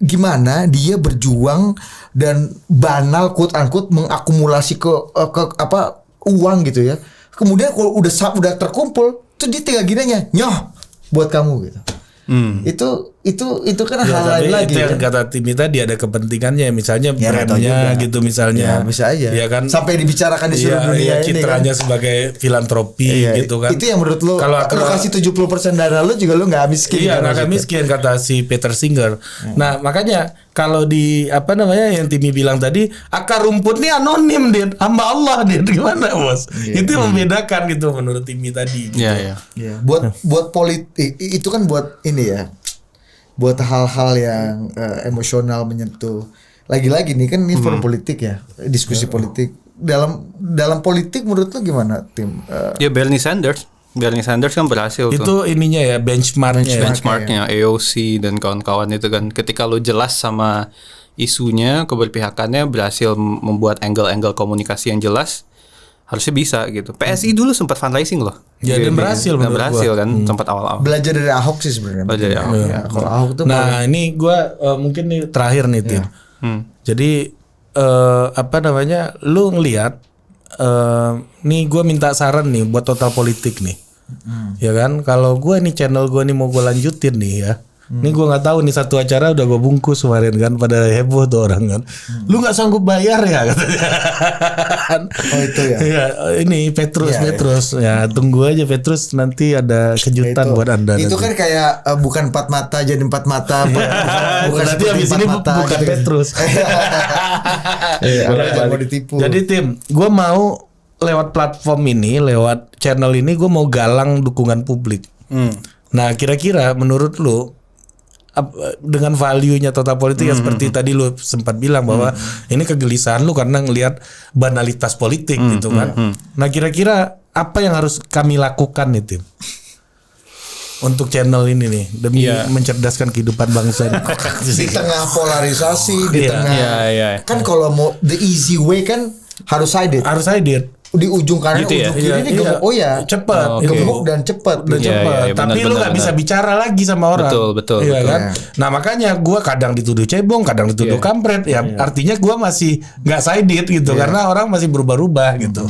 Gimana dia berjuang dan banal quote unquote mengakumulasi ke uang gitu ya. Kemudian kalau udah terkumpul tuh dia tinggal ginanya, nyoh buat kamu gitu. Itu kan hal lain lagi. Itu yang kata Timmy tadi ada kepentingannya, misalnya brandnya gitu misalnya. Ya, bisa aja. Ya kan, sampai dibicarakan di seluruh dunia ini. Citranya kan sebagai filantropi gitu kan. Itu yang menurut lu kalau lu kasih 70% dana lu juga lu nggak miskin. Iya, nggak miskin kata si Peter Singer. Nah, makanya kalau di yang Timmy bilang tadi, akar rumput nih anonim, Dit. Hamba Allah, Dit. Gimana, Bos? Itu membedakan gitu menurut Timmy tadi gitu. Iya. Buat politik itu kan buat ini ya. Buat hal-hal yang emosional menyentuh. Lagi-lagi nih kan ini forum politik ya, diskusi politik. Dalam politik menurut lu gimana, Tim? Ya Bernie Sanders kan berhasil itu tuh. Ininya ya benchmarknya AOC dan kawan-kawan itu kan, ketika lu jelas sama isunya, keberpihakannya, berhasil membuat angle-angle komunikasi yang jelas. Harusnya bisa gitu. PSI dulu sempat fundraising loh. Ya, dan berhasil kan sempat awal-awal. Belajar dari Ahok sih sebenarnya. Dari Ahok. Ya, kalau Ahok tuh ini gue mungkin nih terakhir nih, Tim. Jadi lu ngelihat nih gue minta saran nih buat Total Politik nih. Ya kan, kalau gue nih channel gue nih mau gue lanjutin nih ya. Ini gue nggak tahu nih, satu acara udah gue bungkus kemarin kan, pada heboh tuh orang kan. Lu nggak sanggup bayar ya katanya. Oh itu ya. Iya, ini Petrus. Ya tunggu aja Petrus, nanti ada kejutan buat Anda. Itu nanti. Kan kayak bukan 4 mata jadi 4 mata. bukan nanti habis ini bukan gitu Petrus. Mau ditipu. Jadi Tim, gue mau lewat platform ini, lewat channel ini, gue mau galang dukungan publik. Nah kira-kira menurut lu, dengan value-nya Total Politik yang seperti tadi lu sempat bilang bahwa ini kegelisahan lu karena ngelihat banalitas politik gitu kan. Nah kira-kira apa yang harus kami lakukan nih, Tim, untuk channel ini nih demi mencerdaskan kehidupan bangsa di tengah polarisasi, di tengah kan kalau mau the easy way kan harus hide it. Di ujung kanan gitu ujung kiri ini gemuk. Oh ya, cepat, gemuk dan cepat. Tapi lu nggak bisa bicara lagi sama orang. Betul. Kan? Nah makanya gue kadang dituduh cebong, kadang dituduh kampret. Ya artinya gue masih nggak sided gitu karena orang masih berubah-ubah gitu.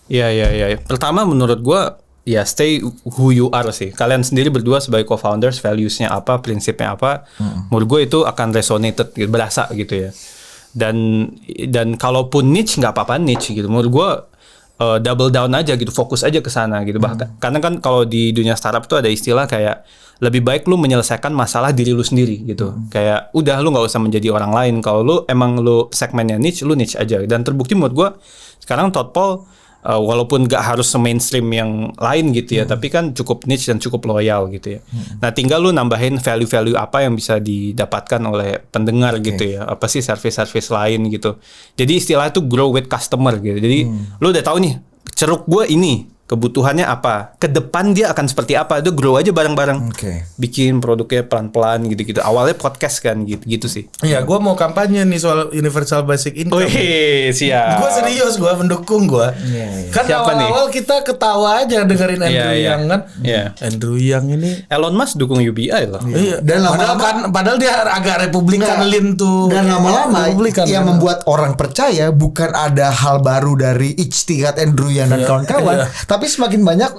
Iya. Pertama menurut gue ya stay who you are sih. Kalian sendiri berdua sebagai co-founders, values-nya apa, prinsipnya apa. Menurut gue itu akan resonated, berasa gitu ya. Dan kalaupun niche nggak apa-apa niche gitu. Menurut gue double down aja gitu, fokus aja ke sana gitu. Bahkan karena kan kalau di dunia startup tuh ada istilah kayak lebih baik lu menyelesaikan masalah diri lu sendiri gitu. Kayak udah lu nggak usah menjadi orang lain. Kalau lu emang lu segmennya niche, lu niche aja. Dan terbukti menurut gue sekarang Todd Paul walaupun nggak harus se-mainstream yang lain gitu ya, tapi kan cukup niche dan cukup loyal gitu ya. Nah tinggal lu nambahin value-value apa yang bisa didapatkan oleh pendengar gitu ya. Apa sih service-service lain gitu. Jadi istilah itu grow with customer gitu. Jadi lu udah tahu nih ceruk gue ini. Kebutuhannya apa? Ke depan dia akan seperti apa? Itu grow aja bareng-bareng. Bikin produknya pelan-pelan gitu-gitu. Awalnya podcast kan gitu sih. Iya, gue mau kampanye nih soal universal basic income. Siap. Gue serius, gue mendukung gue. Kan awal-awal kita ketawa aja dengerin Andrew Yang kan. Andrew Yang ini. Elon Musk dukung UBI loh. Iya. Dan padahal dia agak Republikan lean tuh. Dan lama-lama yang membuat orang percaya bukan ada hal baru dari ijtihad Andrew Yang dan kawan-kawan. Tapi semakin banyak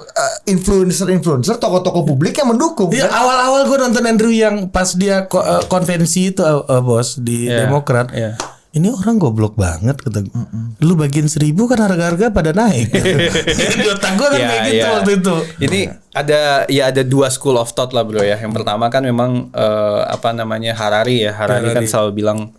influencer, tokoh-tokoh publik yang mendukung. Iya, awal-awal gue nonton Andrew Yang pas dia konvensi itu bos di Demokrat. Ini orang goblok banget kata gue. Lu bagiin 1.000 kan harga-harga pada naik. Di otak gue kan kayak gitu waktu itu. Ini ada dua school of thought lah bro ya. Yang pertama kan memang Harari ya. Harari kan selalu bilang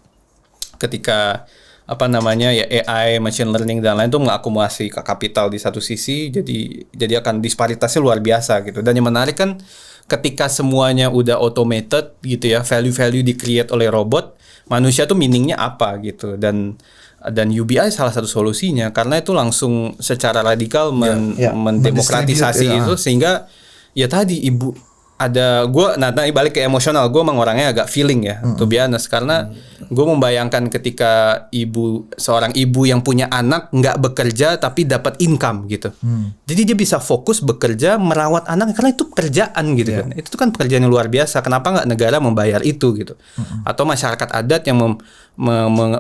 ketika AI, machine learning dan lain itu mengakumulasi kapital di satu sisi, jadi akan disparitasnya luar biasa gitu. Dan yang menarik kan ketika semuanya udah automated gitu ya, value di-create oleh robot, manusia tuh meaningnya apa gitu. Dan UBI salah satu solusinya karena itu langsung secara radikal mendemokratisasi itu sehingga ya tadi balik ke emosional, gue emang orangnya agak feeling ya, to be honest, karena gue membayangkan ketika seorang ibu yang punya anak nggak bekerja tapi dapat income gitu, jadi dia bisa fokus bekerja merawat anak karena itu pekerjaan gitu kan, itu kan pekerjaan yang luar biasa, kenapa nggak negara membayar itu gitu, atau masyarakat adat yang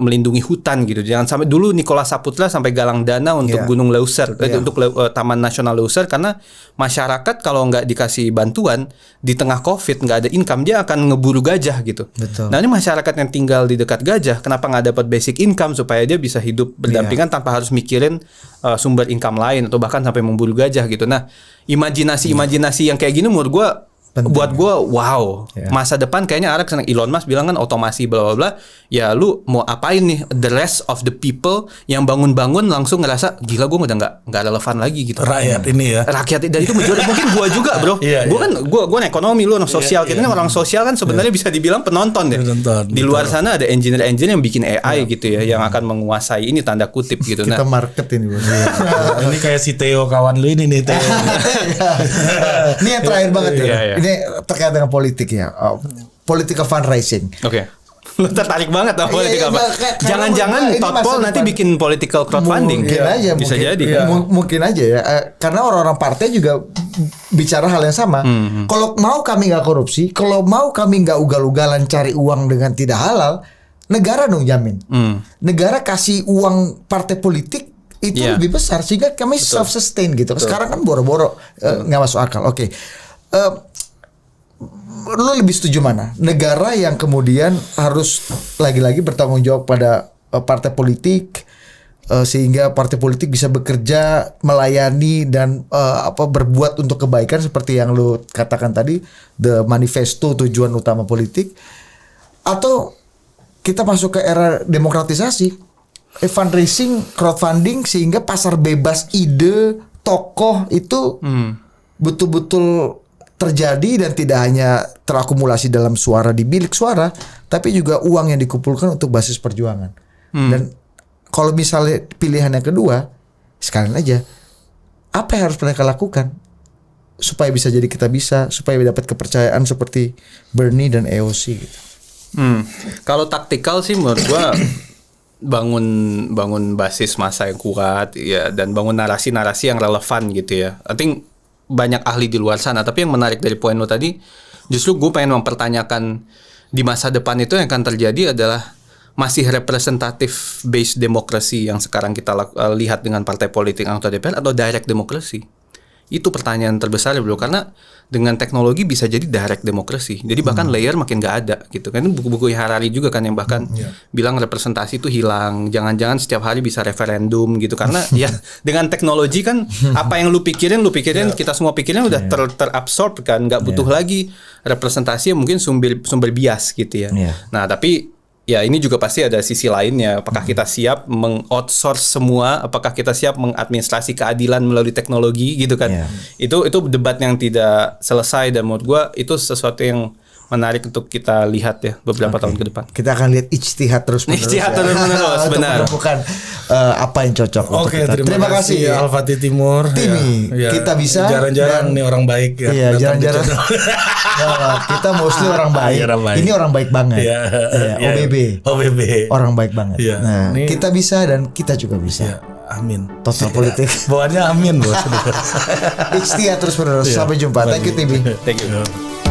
melindungi hutan gitu, jangan sampai dulu Nicholas Saputra sampai galang dana untuk Gunung Leuser, untuk Taman Nasional Leuser, karena masyarakat kalau nggak dikasih bantuan di tengah COVID nggak ada income, dia akan ngeburu gajah gitu. Betul. Nah ini masyarakat yang tinggal di dekat gajah, kenapa nggak dapat basic income supaya dia bisa hidup berdampingan tanpa harus mikirin sumber income lain atau bahkan sampai memburu gajah gitu. Nah imajinasi yang kayak gini menurut gue buat gue masa depan kayaknya arah kesana. Elon Musk bilang kan otomasi bla bla bla, ya lu mau apain nih the rest of the people yang bangun-bangun langsung ngerasa gila gue udah nggak relevan lagi gitu, rakyat ini ya, rakyat dan itu mungkin gue juga bro. Gue ekonomi, lu sosial, kita kan orang sosial kan sebenarnya bisa dibilang penonton deh. Di luar sana ada engineer yang bikin AI gitu ya, yang akan menguasai ini tanda kutip gitu. Kita market ini bro. Ini kayak si Theo kawan lu ini nih Theo. Ini yang terakhir banget ya. Ini terkait dengan politik ya, political fundraising. Oke. Lu tertarik banget sama politik apa? Jangan-jangan Todd Paul nanti bikin political crowdfunding. Bisa jadi. Mungkin aja ya. Karena orang-orang partai juga bicara hal yang sama. Kalau mau kami nggak korupsi, kalau mau kami nggak ugal-ugalan cari uang dengan tidak halal, negara dong jamin. Negara kasih uang partai politik itu lebih besar sehingga kami self-sustain gitu. Sekarang kan boro-boro nggak masuk akal. Oke. Lo lebih setuju mana? Negara yang kemudian harus lagi-lagi bertanggung jawab pada partai politik sehingga partai politik bisa bekerja, melayani dan berbuat untuk kebaikan seperti yang lo katakan tadi, the manifesto tujuan utama politik, atau kita masuk ke era demokratisasi, fundraising, crowdfunding sehingga pasar bebas ide tokoh itu betul-betul terjadi dan tidak hanya terakumulasi dalam suara di bilik suara, tapi juga uang yang dikumpulkan untuk basis perjuangan. Dan kalau misalnya pilihan yang kedua, sekalian aja, apa yang harus mereka lakukan supaya bisa jadi kita bisa, supaya dapat kepercayaan seperti Bernie dan AOC gitu. Kalau taktikal sih menurut gua bangun basis massa yang kuat ya, dan bangun narasi-narasi yang relevan gitu ya. I think banyak ahli di luar sana, tapi yang menarik dari poin lo tadi, justru gue pengen mempertanyakan di masa depan itu yang akan terjadi adalah masih representatif based demokrasi yang sekarang kita lihat dengan partai politik anggota DPR atau direct demokrasi Itu pertanyaan terbesar bro, karena dengan teknologi bisa jadi direct demokrasi. Jadi bahkan layer makin nggak ada gitu kan. Buku-buku Harari juga kan yang bahkan bilang representasi itu hilang. Jangan-jangan setiap hari bisa referendum gitu. Karena ya dengan teknologi kan apa yang lu pikirin kita semua pikirin udah terabsorb kan. Nggak butuh lagi representasi yang mungkin sumber bias gitu ya. Nah tapi ya ini juga pasti ada sisi lainnya. Apakah kita siap meng-outsource semua? Apakah kita siap mengadministrasi keadilan melalui teknologi gitu kan? Itu debat yang tidak selesai dan menurut gua itu sesuatu yang menarik untuk kita lihat ya beberapa tahun ke depan. Kita akan lihat ijtihad terus-menerus. Benar. Untuk menemukan apa yang cocok untuk kita. Terima kasih Al-Fatih Timur. Timi, kita bisa. Jarang-jarang nih orang baik ya. Iya, jarang-jarang. Kita mostly orang baik. Ini orang baik banget. OBB. Orang baik banget. Nah, kita bisa dan kita juga bisa. Amin. Total politik. Bawaannya amin bos. Ijtihad terus menerus. Sampai jumpa. Thank you Timi. Thank you.